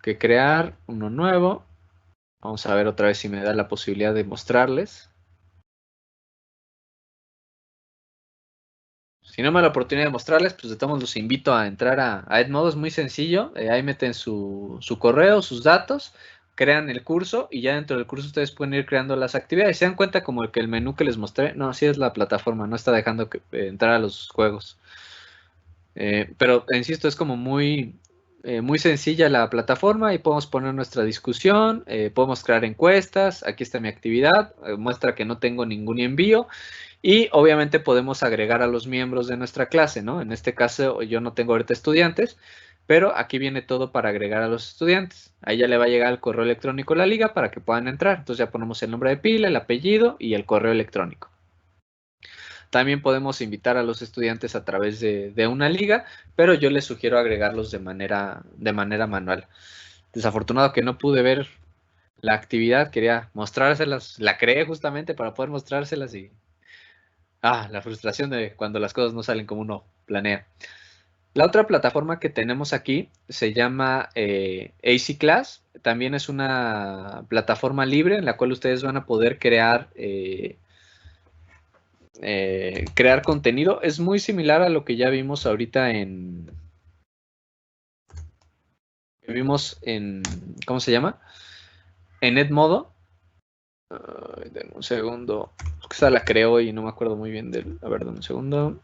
Que crear uno nuevo. Vamos a ver otra vez si me da la posibilidad de mostrarles. Si no me da la oportunidad de mostrarles, pues de todos los invito a entrar a Edmodo, es muy sencillo. Ahí meten su correo, sus datos, crean el curso y ya dentro del curso ustedes pueden ir creando las actividades. ¿Se dan cuenta como que el menú que les mostré? No, así es la plataforma, no está dejando entrar a los juegos. Pero insisto, es como muy sencilla la plataforma y podemos poner nuestra discusión, podemos crear encuestas, aquí está mi actividad, muestra que no tengo ningún envío y obviamente podemos agregar a los miembros de nuestra clase, ¿no? En este caso yo no tengo ahorita estudiantes, pero aquí viene todo para agregar a los estudiantes. Ahí ya le va a llegar el correo electrónico a la liga para que puedan entrar. Entonces ya ponemos el nombre de pila, el apellido y el correo electrónico. También podemos invitar a los estudiantes a través de una liga, pero yo les sugiero agregarlos de manera manual. Desafortunado que no pude ver la actividad, quería mostrárselas, la creé justamente para poder mostrárselas y la frustración de cuando las cosas no salen como uno planea. La otra plataforma que tenemos aquí se llama AC Class, también es una plataforma libre en la cual ustedes van a poder crear contenido. Es muy similar a lo que ya vimos ahorita ¿cómo se llama? En Edmodo. Denme un segundo. Esa la creo y no me acuerdo muy bien del. A ver, denme un segundo.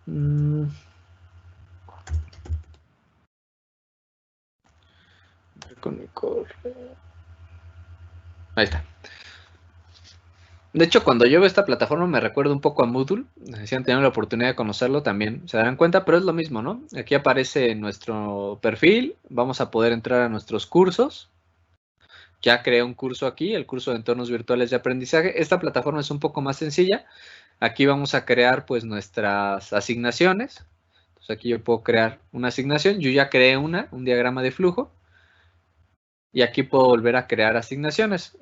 Con mi correo. Ahí está. De hecho, cuando yo veo esta plataforma me recuerda un poco a Moodle. Si han tenido la oportunidad de conocerlo también se darán cuenta, pero es lo mismo, ¿no? Aquí aparece nuestro perfil, vamos a poder entrar a nuestros cursos. Ya creé un curso aquí, el curso de entornos virtuales de aprendizaje. Esta plataforma es un poco más sencilla. Aquí vamos a crear pues nuestras asignaciones. Entonces Pues aquí yo puedo crear una asignación. Yo ya creé un diagrama de flujo. Y aquí puedo volver a crear asignaciones.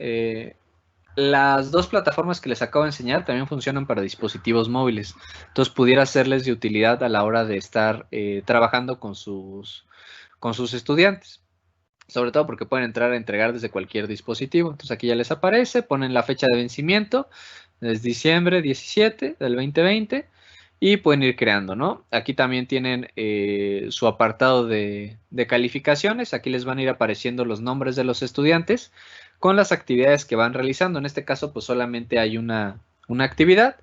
Las dos plataformas que les acabo de enseñar también funcionan para dispositivos móviles. Entonces pudiera serles de utilidad a la hora de estar trabajando con sus estudiantes. Sobre todo porque pueden entrar a entregar desde cualquier dispositivo. Entonces aquí ya les aparece, ponen la fecha de vencimiento, es diciembre 17 del 2020 y pueden ir creando, ¿no? Aquí también tienen su apartado de calificaciones. Aquí les van a ir apareciendo los nombres de los estudiantes con las actividades que van realizando. En este caso, pues solamente hay una actividad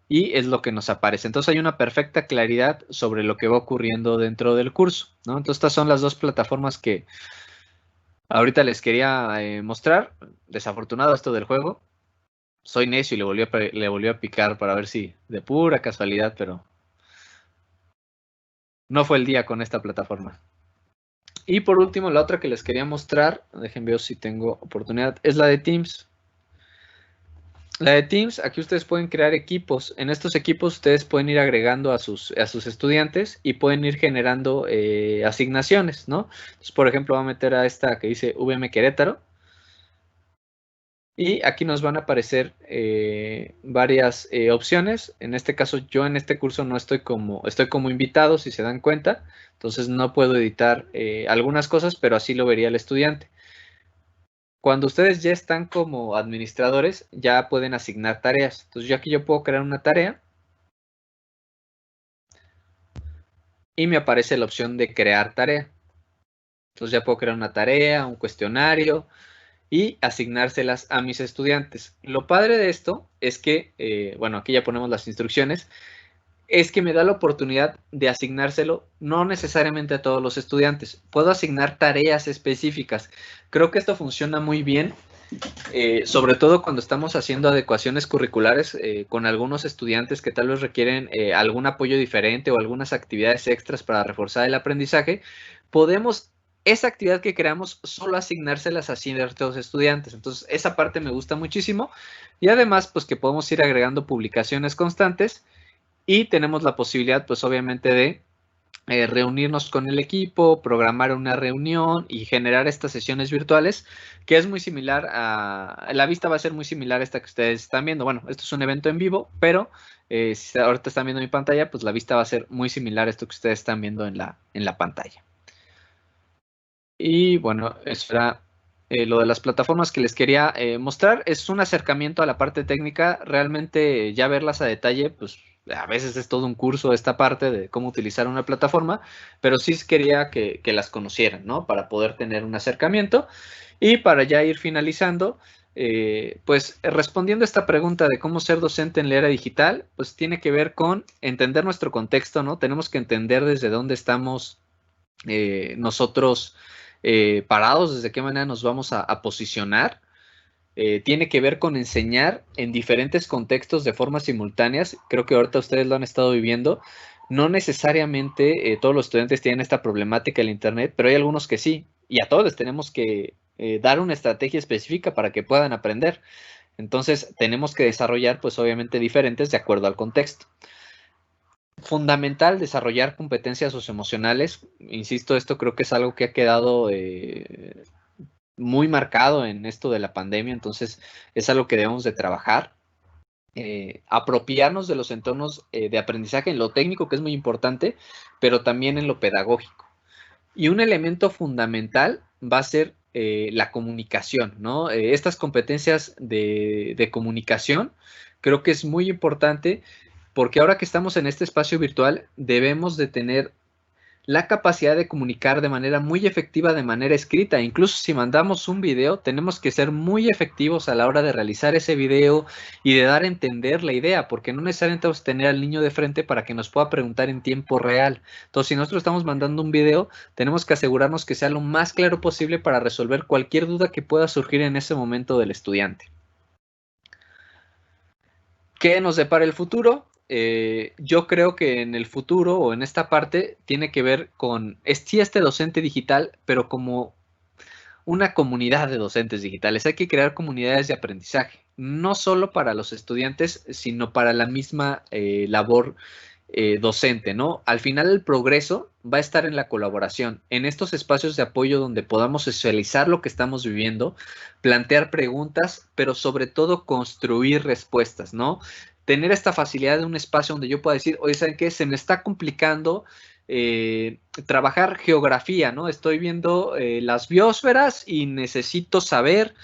y es lo que nos aparece. Entonces hay una perfecta claridad sobre lo que va ocurriendo dentro del curso, ¿no? Entonces estas son las dos plataformas que ahorita les quería mostrar. Desafortunado esto del juego. Soy necio y le volvió a picar para ver si de pura casualidad, pero no fue el día con esta plataforma. Y por último, la otra que les quería mostrar, déjenme ver si tengo oportunidad, es la de Teams. La de Teams, aquí ustedes pueden crear equipos. En estos equipos ustedes pueden ir agregando a sus estudiantes y pueden ir generando asignaciones, ¿no? Entonces, por ejemplo, voy a meter a esta que dice VM Querétaro. Y aquí nos van a aparecer varias opciones. En este caso, yo en este curso no estoy como invitado, si se dan cuenta. Entonces no puedo editar algunas cosas, pero así lo vería el estudiante. Cuando ustedes ya están como administradores, ya pueden asignar tareas. Entonces yo aquí puedo crear una tarea. Y me aparece la opción de crear tarea. Entonces ya puedo crear una tarea, un cuestionario y asignárselas a mis estudiantes. Lo padre de esto es que, bueno, aquí ya ponemos las instrucciones, es que me da la oportunidad de asignárselo no necesariamente a todos los estudiantes. Puedo asignar tareas específicas. Creo que esto funciona muy bien, sobre todo cuando estamos haciendo adecuaciones curriculares con algunos estudiantes que tal vez requieren algún apoyo diferente o algunas actividades extras para reforzar el aprendizaje. Podemos esa actividad que creamos solo asignárselas a ciertos estudiantes. Entonces, esa parte me gusta muchísimo. Y además, pues que podemos ir agregando publicaciones constantes y tenemos la posibilidad, pues obviamente, de reunirnos con el equipo, programar una reunión y generar estas sesiones virtuales, que es muy similar a... La vista va a ser muy similar a esta que ustedes están viendo. Bueno, esto es un evento en vivo, pero si ahorita están viendo mi pantalla, pues la vista va a ser muy similar a esto que ustedes están viendo en la pantalla. Y bueno, eso era lo de las plataformas que les quería mostrar. Es un acercamiento a la parte técnica. Realmente ya verlas a detalle, pues a veces es todo un curso esta parte de cómo utilizar una plataforma, pero sí quería que las conocieran, ¿no? Para poder tener un acercamiento. Y para ya ir finalizando, pues respondiendo a esta pregunta de cómo ser docente en la era digital, pues tiene que ver con entender nuestro contexto, ¿no? Tenemos que entender desde dónde estamos nosotros parados, desde qué manera nos vamos a posicionar. Tiene que ver con enseñar en diferentes contextos de formas simultáneas. Creo que ahorita ustedes lo han estado viviendo. No necesariamente todos los estudiantes tienen esta problemática en Internet, pero hay algunos que sí. Y a todos les tenemos que dar una estrategia específica para que puedan aprender. Entonces, tenemos que desarrollar, pues obviamente, diferentes de acuerdo al contexto. Fundamental desarrollar competencias socioemocionales. Insisto, esto creo que es algo que ha quedado muy marcado en esto de la pandemia, entonces es algo que debemos de trabajar. Apropiarnos de los entornos de aprendizaje en lo técnico, que es muy importante, pero también en lo pedagógico. Y un elemento fundamental va a ser la comunicación, ¿no? Estas competencias de comunicación creo que es muy importante porque ahora que estamos en este espacio virtual debemos de tener la capacidad de comunicar de manera muy efectiva de manera escrita. Incluso si mandamos un video, tenemos que ser muy efectivos a la hora de realizar ese video y de dar a entender la idea, porque no necesariamente vamos a tener al niño de frente para que nos pueda preguntar en tiempo real. Entonces, si nosotros estamos mandando un video, tenemos que asegurarnos que sea lo más claro posible para resolver cualquier duda que pueda surgir en ese momento del estudiante. ¿Qué nos depara el futuro? Yo creo que en el futuro o en esta parte tiene que ver con sí este docente digital, pero como una comunidad de docentes digitales. Hay que crear comunidades de aprendizaje, no solo para los estudiantes, sino para la misma labor docente, ¿no? Al final el progreso va a estar en la colaboración, en estos espacios de apoyo donde podamos socializar lo que estamos viviendo, plantear preguntas, pero sobre todo construir respuestas, ¿no? Tener esta facilidad de un espacio donde yo pueda decir, oye, ¿saben qué? Se me está complicando trabajar geografía, ¿no? Estoy viendo las biosferas y necesito saber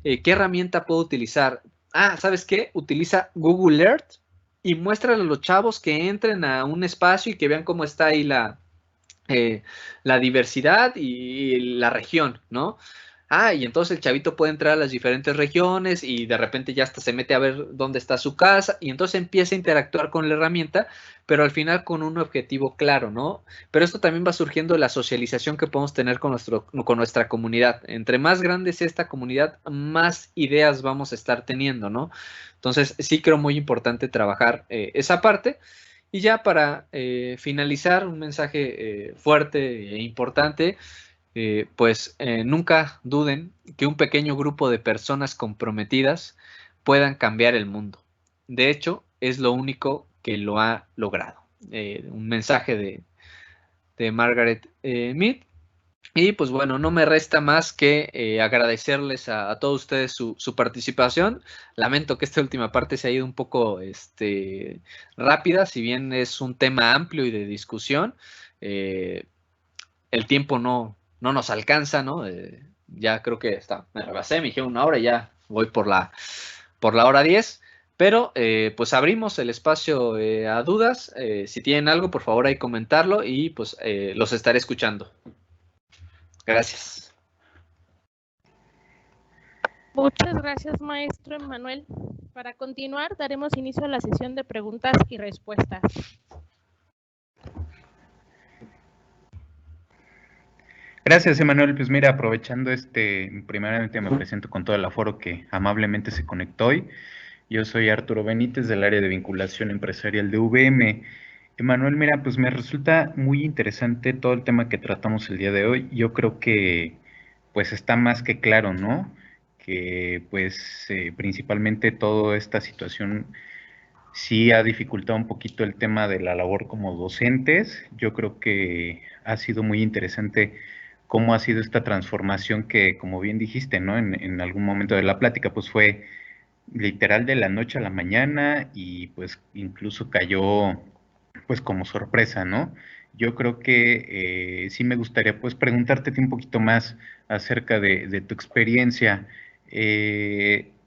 qué herramienta puedo utilizar. Ah, ¿sabes qué? Utiliza Google Earth y muéstrale a los chavos que entren a un espacio y que vean cómo está ahí la diversidad y la región, ¿no? Ah, y entonces el chavito puede entrar a las diferentes regiones y de repente ya hasta se mete a ver dónde está su casa y entonces empieza a interactuar con la herramienta, pero al final con un objetivo claro, ¿no? Pero esto también va surgiendo de la socialización que podemos tener con nuestra comunidad. Entre más grande sea esta comunidad, más ideas vamos a estar teniendo, ¿no? Entonces sí creo muy importante trabajar esa parte. Y ya para finalizar, un mensaje fuerte e importante, pues nunca duden que un pequeño grupo de personas comprometidas puedan cambiar el mundo. De hecho, es lo único que lo ha logrado. Un mensaje de Margaret Mead. Y pues bueno, no me resta más que agradecerles a todos ustedes su participación. Lamento que esta última parte se ha ido un poco rápida, si bien es un tema amplio y de discusión. El tiempo no nos alcanza, ¿no? Ya creo que me rebasé, me dijeron 1 hora y ya voy por la hora 10. Pero pues abrimos el espacio a dudas. Si tienen algo, por favor ahí comentarlo y pues los estaré escuchando. Gracias. Muchas gracias, maestro Emanuel. Para continuar, daremos inicio a la sesión de preguntas y respuestas. Gracias, Emanuel. Pues mira, aprovechando primeramente me presento con todo el aforo que amablemente se conectó hoy. Yo soy Arturo Benítez del área de vinculación empresarial de VM. Emanuel, mira, pues me resulta muy interesante todo el tema que tratamos el día de hoy. Yo creo que pues está más que claro, ¿no? Que pues principalmente toda esta situación sí ha dificultado un poquito el tema de la labor como docentes. Yo creo que ha sido muy interesante cómo ha sido esta transformación que, como bien dijiste, ¿no? En algún momento de la plática, pues fue literal de la noche a la mañana y pues incluso cayó pues como sorpresa, ¿no? Yo creo que sí me gustaría pues preguntarte un poquito más acerca de tu experiencia.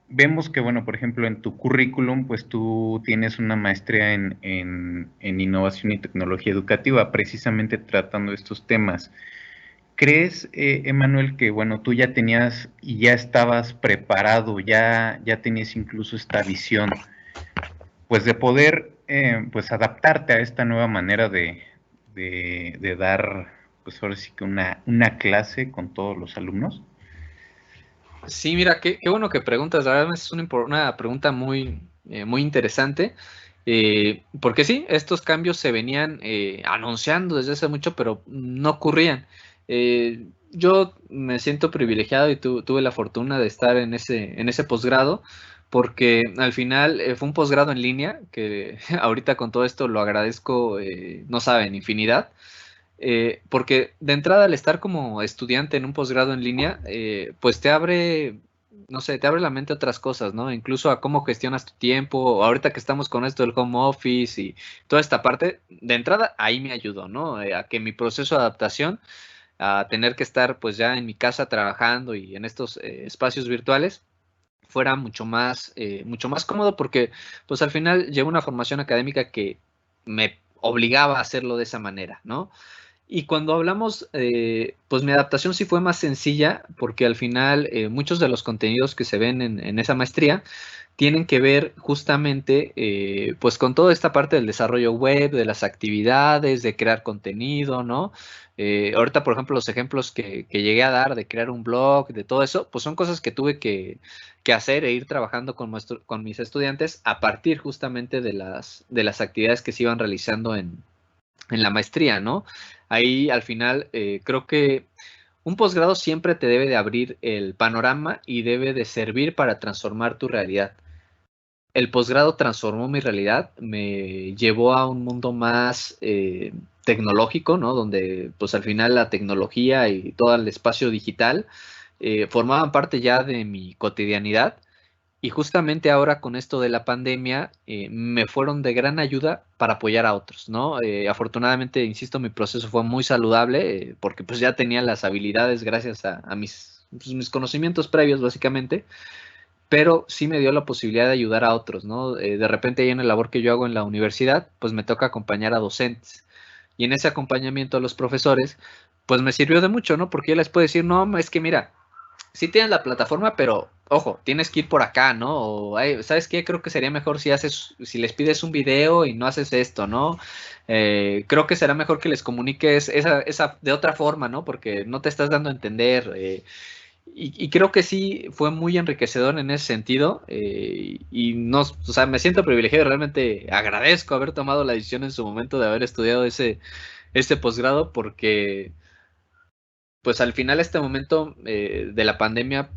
Vemos que, bueno, por ejemplo, en tu currículum, pues tú tienes una maestría en innovación y tecnología educativa, precisamente tratando estos temas. ¿Crees, Emanuel, que bueno, tú ya tenías y ya estabas preparado, ya tenías incluso esta visión, pues de poder, pues adaptarte a esta nueva manera de dar, pues ahora sí que una clase con todos los alumnos? Sí, mira, qué bueno que preguntas. La verdad es una pregunta muy interesante. Porque sí, estos cambios se venían anunciando desde hace mucho, pero no ocurrían. Yo me siento privilegiado y tuve la fortuna de estar en ese posgrado, porque al final fue un posgrado en línea, que ahorita con todo esto lo agradezco, no saben, infinidad. Porque de entrada al estar como estudiante en un posgrado en línea, pues te abre, no sé, te abre la mente a otras cosas, ¿no? Incluso a cómo gestionas tu tiempo. Ahorita que estamos con esto del home office y toda esta parte, de entrada ahí me ayudó, ¿no? A que mi proceso de adaptación, a tener que estar pues ya en mi casa trabajando y en estos espacios virtuales, fuera mucho más cómodo porque pues al final llevo una formación académica que me obligaba a hacerlo de esa manera, ¿no? Y cuando hablamos, pues mi adaptación sí fue más sencilla porque al final muchos de los contenidos que se ven en esa maestría tienen que ver justamente pues con toda esta parte del desarrollo web, de las actividades, de crear contenido, ¿no? Ahorita, por ejemplo, los ejemplos que llegué a dar de crear un blog, de todo eso, pues son cosas que tuve que hacer e ir trabajando con mis estudiantes a partir justamente de las actividades que se iban realizando en la maestría, ¿no? Ahí al final creo que un posgrado siempre te debe de abrir el panorama y debe de servir para transformar tu realidad. el posgrado transformó mi realidad, me llevó a un mundo más tecnológico, ¿no? Donde pues al final la tecnología y todo el espacio digital formaban parte ya de mi cotidianidad. Y justamente ahora con esto de la pandemia me fueron de gran ayuda para apoyar a otros, ¿no? Afortunadamente, insisto, mi proceso fue muy saludable porque pues ya tenía las habilidades gracias a mis conocimientos previos básicamente, pero sí me dio la posibilidad de ayudar a otros, ¿no? De repente ahí en la labor que yo hago en la universidad, pues me toca acompañar a docentes. Y en ese acompañamiento a los profesores, pues me sirvió de mucho, ¿no? Porque yo les puedo decir, no, es que mira, sí tienes la plataforma, pero ojo, tienes que ir por acá, ¿no? O, ¿sabes qué? Creo que sería mejor si les pides un video y no haces esto, ¿no? Creo que será mejor que les comuniques esa de otra forma, ¿no? Porque no te estás dando a entender. Y creo que sí fue muy enriquecedor en ese sentido. Y no, o sea, me siento privilegiado, realmente agradezco haber tomado la decisión en su momento de haber estudiado este posgrado, porque pues al final este momento de la pandemia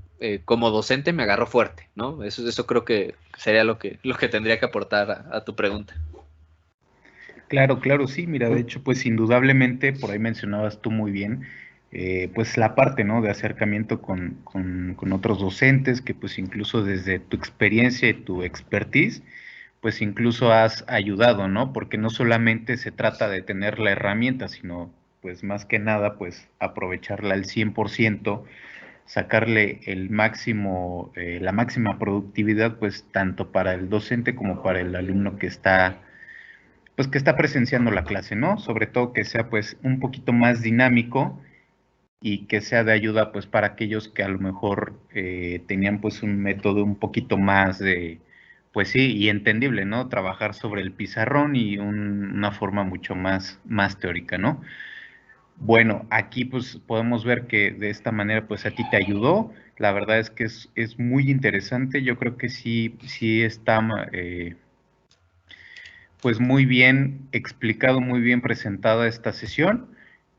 como docente me agarró fuerte, ¿no? Eso creo que sería lo que tendría que aportar a tu pregunta. Claro, claro, sí, mira, de hecho, pues indudablemente, por ahí mencionabas tú muy bien, pues la parte, ¿no? De acercamiento con otros docentes, que pues incluso desde tu experiencia y tu expertise, pues incluso has ayudado, ¿no? Porque no solamente se trata de tener la herramienta, sino pues más que nada, pues aprovecharla al 100%, sacarle el máximo, la máxima productividad, pues tanto para el docente como para el alumno pues que está presenciando la clase, ¿no? Sobre todo que sea pues un poquito más dinámico y que sea de ayuda pues para aquellos que a lo mejor tenían pues un método un poquito más de, pues sí, y entendible, ¿no? Trabajar sobre el pizarrón y una forma mucho más teórica, ¿no? Bueno, aquí pues podemos ver que de esta manera pues a ti te ayudó. La verdad es que es muy interesante. Yo creo que sí está pues muy bien explicado, muy bien presentada esta sesión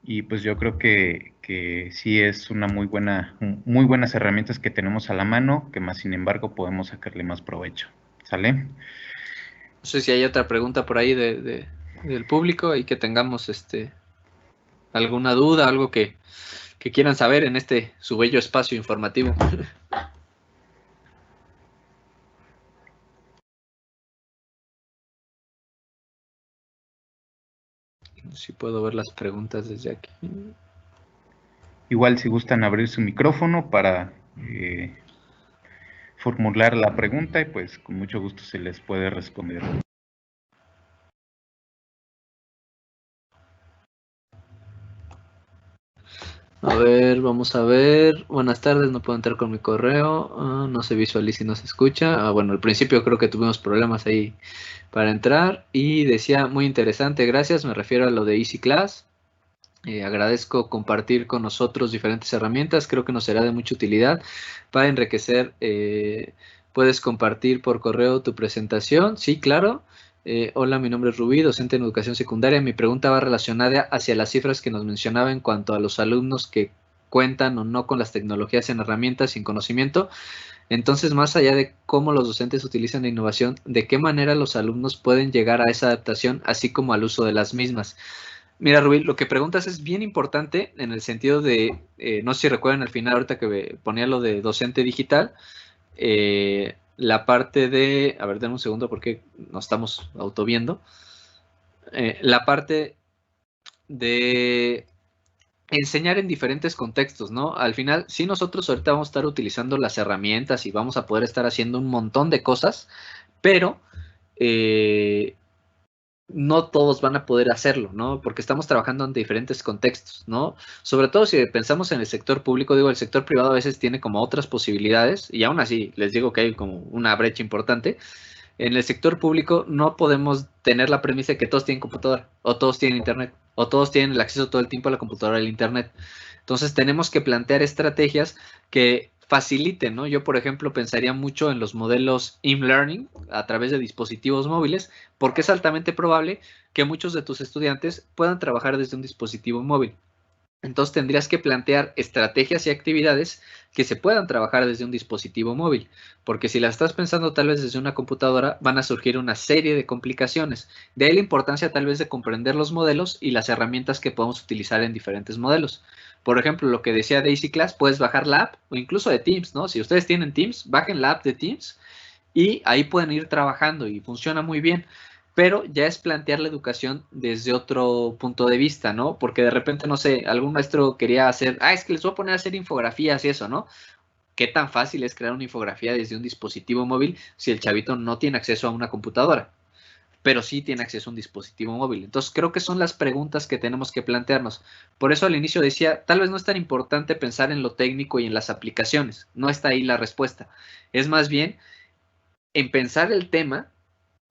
y pues yo creo que sí es una muy buenas herramientas que tenemos a la mano, que más sin embargo podemos sacarle más provecho. ¿Sale? No sé si hay otra pregunta por ahí del público y que tengamos alguna duda, algo que quieran saber en su bello espacio informativo. Si puedo ver las preguntas desde aquí. Igual si gustan abrir su micrófono para formular la pregunta y pues con mucho gusto se les puede responder. A ver, vamos a ver. Buenas tardes, no puedo entrar con mi correo. No se visualiza y no se escucha. Bueno, al principio creo que tuvimos problemas ahí para entrar. Y decía, muy interesante, gracias. Me refiero a lo de Easy Class. Agradezco compartir con nosotros diferentes herramientas. Creo que nos será de mucha utilidad para enriquecer. Puedes compartir por correo tu presentación. Sí, claro. Hola, mi nombre es Rubí, docente en educación secundaria. Mi pregunta va relacionada hacia las cifras que nos mencionaba en cuanto a los alumnos que cuentan o no con las tecnologías en herramientas sin conocimiento. Entonces, más allá de cómo los docentes utilizan la innovación, ¿de qué manera los alumnos pueden llegar a esa adaptación, así como al uso de las mismas? Mira, Rubí, lo que preguntas es bien importante en el sentido de, no sé si recuerdan al final, ahorita que ponía lo de docente digital, la parte de, a ver, denme un segundo porque nos estamos autoviendo, la parte de enseñar en diferentes contextos, ¿no? Al final, sí, nosotros ahorita vamos a estar utilizando las herramientas y vamos a poder estar haciendo un montón de cosas, pero no todos van a poder hacerlo, ¿no? Porque estamos trabajando en diferentes contextos, ¿no? Sobre todo si pensamos en el sector público, digo, el sector privado a veces tiene como otras posibilidades y aún así les digo que hay como una brecha importante. En el sector público no podemos tener la premisa de que todos tienen computadora o todos tienen internet o todos tienen el acceso todo el tiempo a la computadora y al internet. Entonces tenemos que plantear estrategias que faciliten, ¿no? Yo, por ejemplo, pensaría mucho en los modelos e-learning a través de dispositivos móviles, porque es altamente probable que muchos de tus estudiantes puedan trabajar desde un dispositivo móvil. Entonces tendrías que plantear estrategias y actividades que se puedan trabajar desde un dispositivo móvil, porque si la estás pensando tal vez desde una computadora, van a surgir una serie de complicaciones. De ahí la importancia tal vez de comprender los modelos y las herramientas que podemos utilizar en diferentes modelos. Por ejemplo, lo que decía Daisy Class, puedes bajar la app o incluso de Teams, ¿no? Si ustedes tienen Teams, bajen la app de Teams y ahí pueden ir trabajando y funciona muy bien. Pero ya es plantear la educación desde otro punto de vista, ¿no? Porque de repente, no sé, algún maestro quería hacer, es que les voy a poner a hacer infografías y eso, ¿no? ¿Qué tan fácil es crear una infografía desde un dispositivo móvil si el chavito no tiene acceso a una computadora? Pero sí tiene acceso a un dispositivo móvil. Entonces, creo que son las preguntas que tenemos que plantearnos. Por eso al inicio decía, tal vez no es tan importante pensar en lo técnico y en las aplicaciones. No está ahí la respuesta. Es más bien en pensar el tema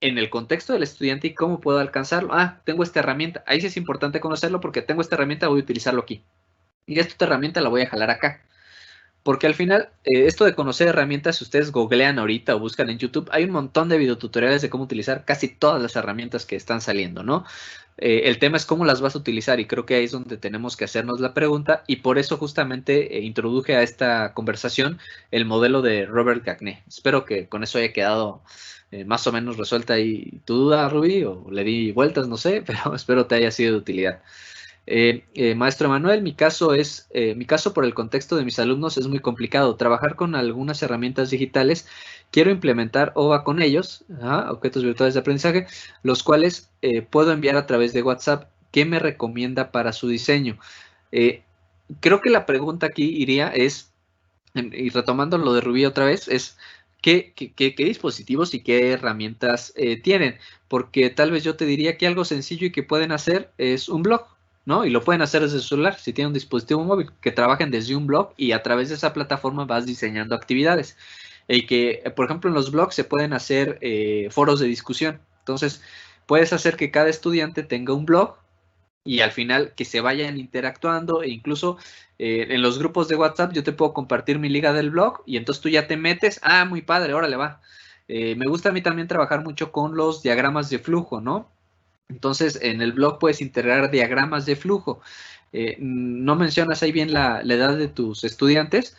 en el contexto del estudiante y cómo puedo alcanzarlo. Tengo esta herramienta. Ahí sí es importante conocerlo porque tengo esta herramienta, voy a utilizarlo aquí. Y esta herramienta la voy a jalar acá. Porque al final, esto de conocer herramientas, si ustedes googlean ahorita o buscan en YouTube, hay un montón de videotutoriales de cómo utilizar casi todas las herramientas que están saliendo, ¿no? El tema es cómo las vas a utilizar y creo que ahí es donde tenemos que hacernos la pregunta y por eso justamente introduje a esta conversación el modelo de Robert Gagné. Espero que con eso haya quedado más o menos resuelta ahí tu duda, Rubí, o le di vueltas, no sé, pero espero te haya sido de utilidad. Maestro Emanuel, mi caso por el contexto de mis alumnos es muy complicado. Trabajar con algunas herramientas digitales, quiero implementar OVA con ellos, objetos virtuales de aprendizaje, los cuales puedo enviar a través de WhatsApp. ¿Qué me recomienda para su diseño? Creo que la pregunta aquí iría es, y retomando lo de Rubí otra vez, es ¿qué dispositivos y qué herramientas tienen? Porque tal vez yo te diría que algo sencillo y que pueden hacer es un blog, ¿no? Y lo pueden hacer desde su celular, si tienen un dispositivo móvil, que trabajen desde un blog y a través de esa plataforma vas diseñando actividades. Y que, por ejemplo, en los blogs se pueden hacer foros de discusión. Entonces, puedes hacer que cada estudiante tenga un blog y al final que se vayan interactuando e incluso en los grupos de WhatsApp yo te puedo compartir mi liga del blog y entonces tú ya te metes, muy padre, órale va. Me gusta a mí también trabajar mucho con los diagramas de flujo, ¿no? Entonces, en el blog puedes integrar diagramas de flujo. No mencionas ahí bien la edad de tus estudiantes,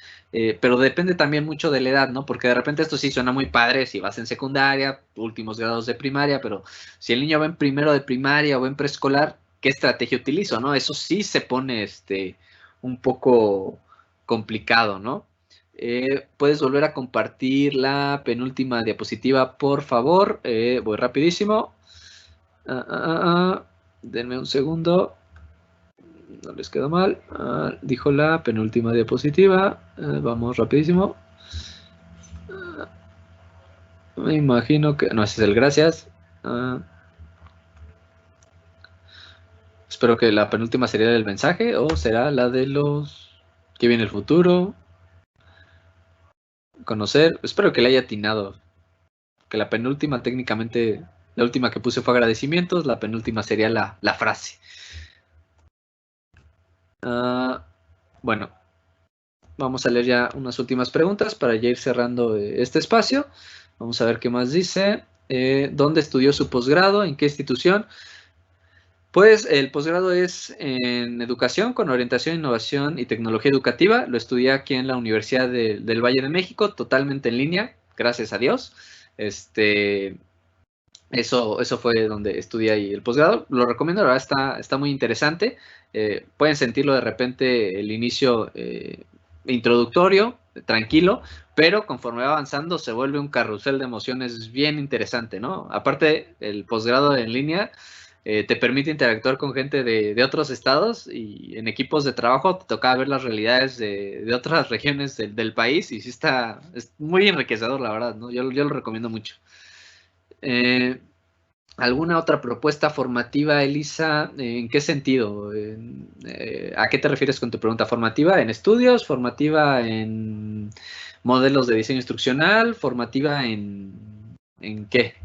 pero depende también mucho de la edad, ¿no? Porque de repente esto sí suena muy padre si vas en secundaria, últimos grados de primaria, pero si el niño va en primero de primaria o en preescolar, ¿qué estrategia utilizo, no? Eso sí se pone un poco complicado, ¿no? Puedes volver a compartir la penúltima diapositiva, por favor. Voy rapidísimo. Denme un segundo. No les quedó mal. Dijo la penúltima diapositiva. Vamos rapidísimo. Me imagino que... No, ese es el gracias. Espero que la penúltima sería del mensaje o será la de los... ¿Qué viene el futuro? Conocer. Espero que le haya atinado. Que la penúltima técnicamente... La última que puse fue agradecimientos. La penúltima sería la frase. Bueno, vamos a leer ya unas últimas preguntas para ya ir cerrando este espacio. Vamos a ver qué más dice. ¿Dónde estudió su posgrado? ¿En qué institución? Pues el posgrado es en educación con orientación, innovación y tecnología educativa. Lo estudié aquí en la Universidad del Valle de México, totalmente en línea, gracias a Dios. Eso fue donde estudié ahí el posgrado. Lo recomiendo, la verdad está muy interesante. Pueden sentirlo de repente el inicio introductorio, tranquilo, pero conforme va avanzando se vuelve un carrusel de emociones bien interesante, ¿no? Aparte, el posgrado en línea te permite interactuar con gente de otros estados y en equipos de trabajo te toca ver las realidades de otras regiones del país y sí es muy enriquecedor, la verdad, ¿no? Yo lo recomiendo mucho. ¿Alguna otra propuesta formativa, Elisa? ¿En qué sentido? ¿A qué te refieres con tu pregunta? ¿Formativa en estudios? ¿Formativa en modelos de diseño instruccional? ¿Formativa en qué?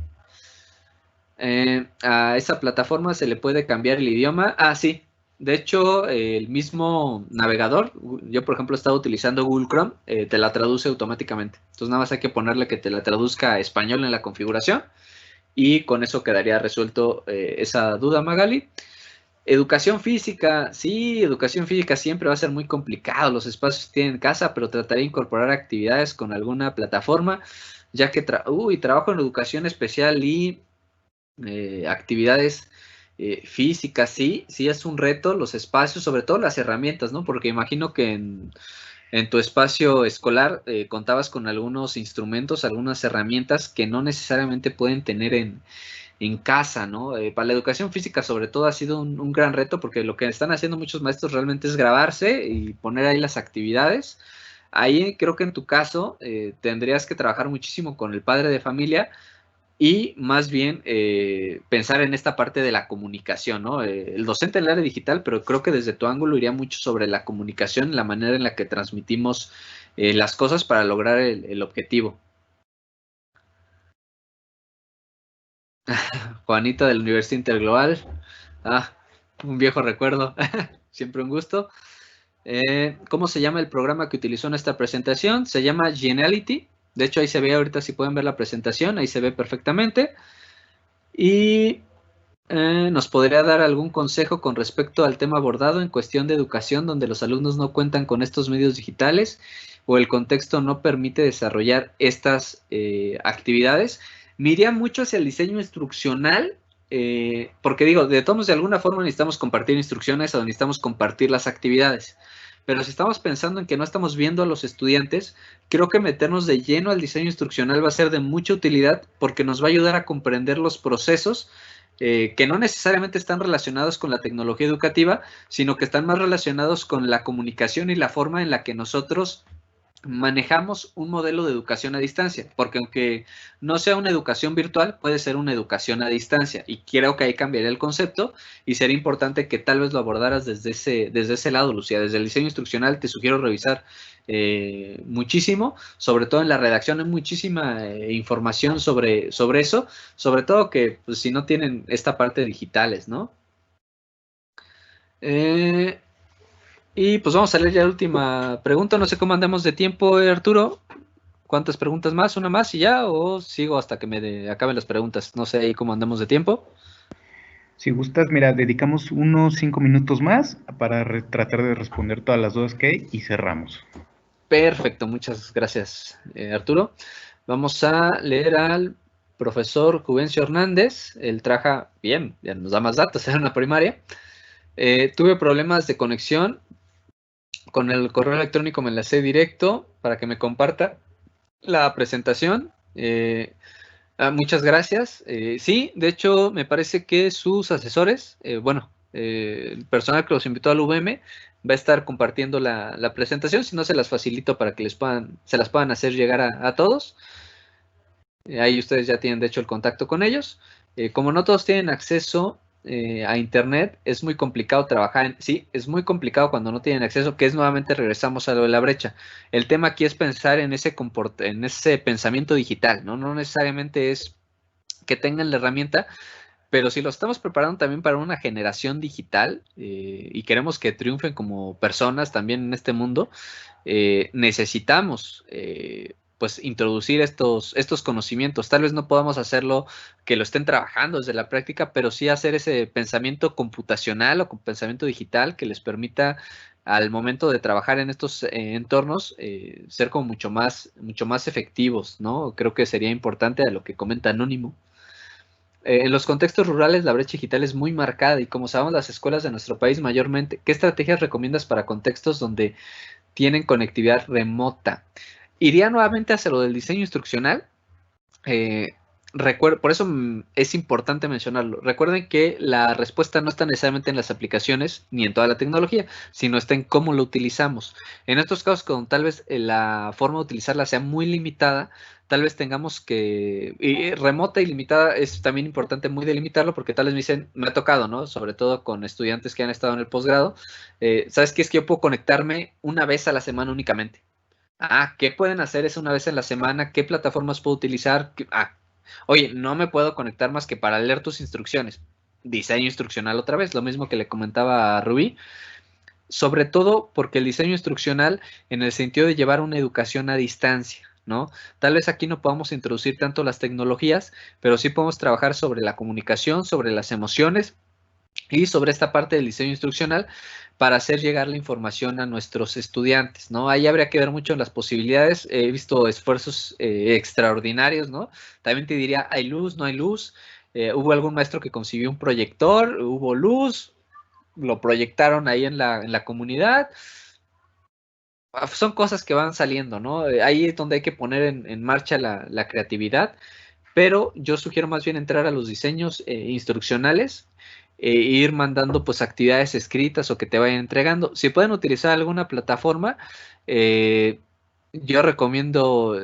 A esa plataforma se le puede cambiar el idioma. Sí. De hecho, el mismo navegador, yo por ejemplo he estado utilizando Google Chrome, te la traduce automáticamente. Entonces nada más hay que ponerle que te la traduzca a español en la configuración. Y con eso quedaría resuelto esa duda, Magali. Educación física, sí, educación física siempre va a ser muy complicado. Los espacios tienen casa, pero trataré de incorporar actividades con alguna plataforma, ya que trabajo en educación especial y actividades físicas, sí es un reto, los espacios, sobre todo las herramientas, ¿no? Porque imagino que en tu espacio escolar contabas con algunos instrumentos, algunas herramientas que no necesariamente pueden tener en casa, ¿no? Para la educación física sobre todo ha sido un gran reto porque lo que están haciendo muchos maestros realmente es grabarse y poner ahí las actividades. Ahí creo que en tu caso tendrías que trabajar muchísimo con el padre de familia y más bien pensar en esta parte de la comunicación, ¿no? El docente en el área digital, pero creo que desde tu ángulo iría mucho sobre la comunicación, la manera en la que transmitimos las cosas para lograr el objetivo. Juanita de la Universidad Interglobal. Un viejo recuerdo. Siempre un gusto. ¿Cómo se llama el programa que utilizó en esta presentación? Se llama Geniality. De hecho, ahí se ve ahorita, si pueden ver la presentación, ahí se ve perfectamente. Y nos podría dar algún consejo con respecto al tema abordado en cuestión de educación, donde los alumnos no cuentan con estos medios digitales o el contexto no permite desarrollar estas actividades. Me iría mucho hacia el diseño instruccional, porque digo, de todos, de alguna forma necesitamos compartir instrucciones o necesitamos compartir las actividades. Pero si estamos pensando en que no estamos viendo a los estudiantes, creo que meternos de lleno al diseño instruccional va a ser de mucha utilidad porque nos va a ayudar a comprender los procesos que no necesariamente están relacionados con la tecnología educativa, sino que están más relacionados con la comunicación y la forma en la que nosotros manejamos un modelo de educación a distancia, porque aunque no sea una educación virtual, puede ser una educación a distancia, y creo que ahí cambiaría el concepto, y sería importante que tal vez lo abordaras desde ese lado, Lucía. Desde el diseño instruccional te sugiero revisar muchísimo, sobre todo en la redacción hay muchísima información sobre eso, sobre todo que pues, si no tienen esta parte digitales, ¿no? Y pues vamos a leer ya la última pregunta. No sé cómo andamos de tiempo, Arturo. ¿Cuántas preguntas más? ¿Una más y ya? ¿O sigo hasta que me acaben las preguntas? No sé ahí cómo andamos de tiempo. Si gustas, mira, dedicamos unos 5 minutos más para tratar de responder todas las dudas que hay y cerramos. Perfecto, muchas gracias, Arturo. Vamos a leer al profesor Juvencio Hernández. Él trabaja bien, ya nos da más datos, era una primaria. Tuve problemas de conexión. Con el correo electrónico me enlacé directo para que me comparta la presentación. Muchas gracias. Sí, de hecho, me parece que sus asesores, el personal que los invitó al UVM, va a estar compartiendo la presentación. Si no, se las facilito para que se las puedan hacer llegar a todos. Ahí ustedes ya tienen, de hecho, el contacto con ellos. Como no todos tienen acceso a internet, es muy complicado trabajar. Sí, es muy complicado cuando no tienen acceso, que es nuevamente regresamos a lo de la brecha. El tema aquí es pensar en ese pensamiento digital, ¿no? No necesariamente es que tengan la herramienta, pero si lo estamos preparando también para una generación digital y queremos que triunfen como personas también en este mundo, necesitamos pues introducir estos conocimientos. Tal vez no podamos hacerlo que lo estén trabajando desde la práctica, pero sí hacer ese pensamiento computacional o pensamiento digital que les permita al momento de trabajar en estos entornos ser como mucho más efectivos, ¿no? Creo que sería importante a lo que comenta Anónimo. En los contextos rurales la brecha digital es muy marcada y como sabemos las escuelas de nuestro país mayormente, ¿qué estrategias recomiendas para contextos donde tienen conectividad remota? Iría nuevamente hacia lo del diseño instruccional. Por eso es importante mencionarlo. Recuerden que la respuesta no está necesariamente en las aplicaciones ni en toda la tecnología, sino está en cómo lo utilizamos. En estos casos, con tal vez la forma de utilizarla sea muy limitada, tal vez tengamos que, remota y limitada es también importante muy delimitarlo, porque tal vez me dicen, me ha tocado, ¿no? Sobre todo con estudiantes que han estado en el posgrado, ¿sabes qué? Es que yo puedo conectarme una vez a la semana únicamente. ¿Qué pueden hacer eso una vez en la semana? ¿Qué plataformas puedo utilizar? Oye, no me puedo conectar más que para leer tus instrucciones. Diseño instruccional otra vez, lo mismo que le comentaba a Rubí. Sobre todo porque el diseño instruccional en el sentido de llevar una educación a distancia, ¿no? Tal vez aquí no podamos introducir tanto las tecnologías, pero sí podemos trabajar sobre la comunicación, sobre las emociones y sobre esta parte del diseño instruccional para hacer llegar la información a nuestros estudiantes, ¿no? Ahí habría que ver mucho las posibilidades. He visto esfuerzos extraordinarios, ¿no? También te diría, ¿hay luz? ¿No hay luz? Hubo algún maestro que consiguió un proyector, hubo luz, lo proyectaron ahí en la comunidad. Son cosas que van saliendo, ¿no? Ahí es donde hay que poner en marcha la creatividad, pero yo sugiero más bien entrar a los diseños instruccionales e ir mandando pues actividades escritas o que te vayan entregando. Si pueden utilizar alguna plataforma, yo recomiendo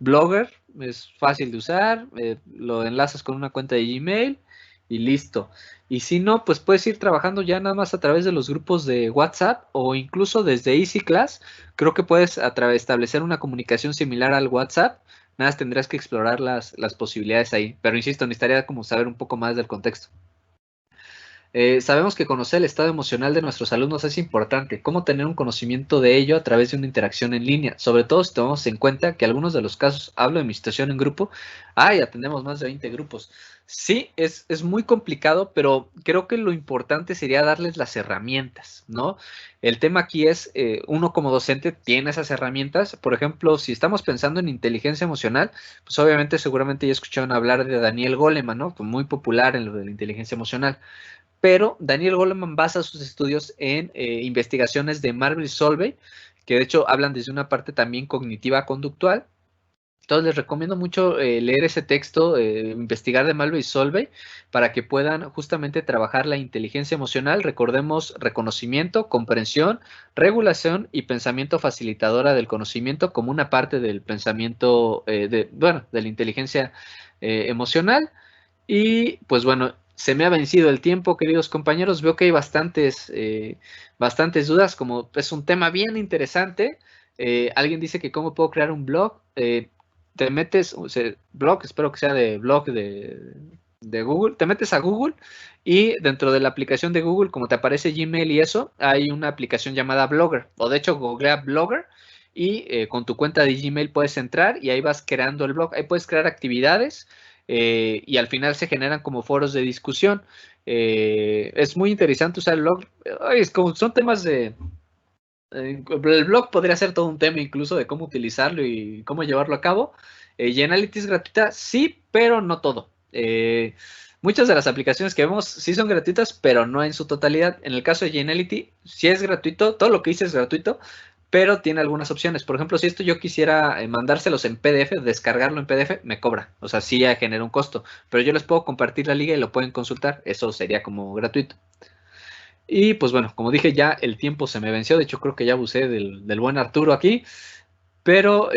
Blogger, es fácil de usar, lo enlazas con una cuenta de Gmail y listo. Y si no, pues puedes ir trabajando ya nada más a través de los grupos de WhatsApp o incluso desde Easy Class. Creo que puedes establecer una comunicación similar al WhatsApp. Nada más tendrás que explorar las posibilidades ahí. Pero insisto, necesitaría como saber un poco más del contexto. Sabemos que conocer el estado emocional de nuestros alumnos es importante. ¿Cómo tener un conocimiento de ello a través de una interacción en línea? Sobre todo si tomamos en cuenta que algunos de los casos, hablo de mi situación en grupo, atendemos más de 20 grupos. Sí, es muy complicado, pero creo que lo importante sería darles las herramientas, ¿no? El tema aquí es, uno como docente tiene esas herramientas. Por ejemplo, si estamos pensando en inteligencia emocional, pues obviamente seguramente ya escucharon hablar de Daniel Goleman, ¿no? Muy popular en lo de la inteligencia emocional. Pero Daniel Goleman basa sus estudios en investigaciones de Marvel y Solvay, que de hecho hablan desde una parte también cognitiva conductual. Entonces les recomiendo mucho leer ese texto, investigar de Malve y Solvay, para que puedan justamente trabajar la inteligencia emocional. Recordemos reconocimiento, comprensión, regulación y pensamiento facilitadora del conocimiento como una parte del pensamiento, de la inteligencia emocional. Y pues bueno, se me ha vencido el tiempo, queridos compañeros. Veo que hay bastantes dudas, como es un tema bien interesante. Alguien dice que cómo puedo crear un blog. Te metes, blog, espero que sea de blog de Google, te metes a Google y dentro de la aplicación de Google, como te aparece Gmail y eso, hay una aplicación llamada Blogger, o de hecho googlea Blogger y con tu cuenta de Gmail puedes entrar y ahí vas creando el blog, ahí puedes crear actividades y al final se generan como foros de discusión. Es muy interesante usar el blog, es como son temas de... El blog podría ser todo un tema incluso de cómo utilizarlo y cómo llevarlo a cabo. Geniality es gratuita, sí, pero no todo. Muchas de las aplicaciones que vemos sí son gratuitas, pero no en su totalidad. En el caso de Geniality, sí es gratuito, todo lo que hice es gratuito, pero tiene algunas opciones. Por ejemplo, si esto yo quisiera mandárselos en PDF, descargarlo en PDF, me cobra. O sea, sí genera un costo, pero yo les puedo compartir la liga y lo pueden consultar. Eso sería como gratuito. Y pues bueno, como dije ya, el tiempo se me venció. De hecho, creo que ya abusé del buen Arturo aquí. Pero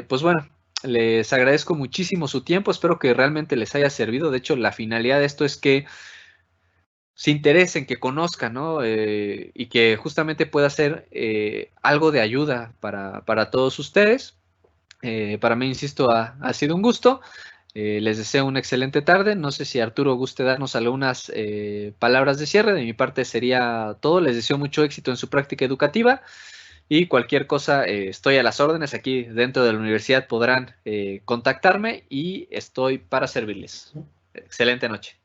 pues bueno, les agradezco muchísimo su tiempo. Espero que realmente les haya servido. De hecho, la finalidad de esto es que se interesen, que conozcan, ¿no? Y que justamente pueda ser algo de ayuda para todos ustedes. Para mí, insisto, ha sido un gusto. Les deseo una excelente tarde. No sé si Arturo guste darnos algunas palabras de cierre. De mi parte sería todo. Les deseo mucho éxito en su práctica educativa y cualquier cosa estoy a las órdenes. Aquí dentro de la universidad podrán contactarme y estoy para servirles. Excelente noche.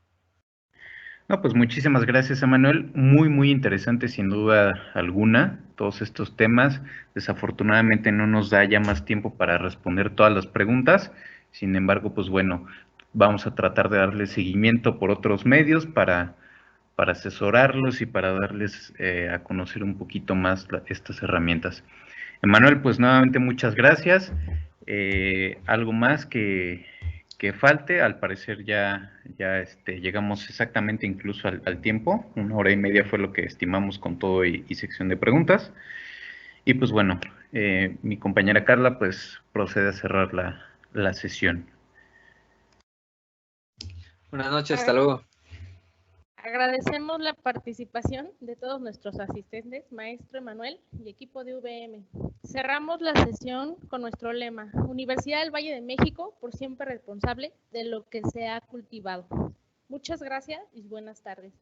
No, pues muchísimas gracias, Emanuel. Muy interesante, sin duda alguna, todos estos temas. Desafortunadamente no nos da ya más tiempo para responder todas las preguntas. Sin embargo, pues bueno, vamos a tratar de darle seguimiento por otros medios para asesorarlos y para darles a conocer un poquito más estas herramientas. Emanuel, pues nuevamente muchas gracias. ¿Algo más que falte? Al parecer ya llegamos exactamente incluso al tiempo. 1 hora y media fue lo que estimamos con todo y sección de preguntas. Y pues bueno, mi compañera Carla pues procede a cerrar la sesión. Buenas noches, hasta luego. Agradecemos la participación de todos nuestros asistentes, maestro Emanuel y equipo de UVM. Cerramos la sesión con nuestro lema: Universidad del Valle de México, por siempre responsable de lo que se ha cultivado. Muchas gracias y buenas tardes.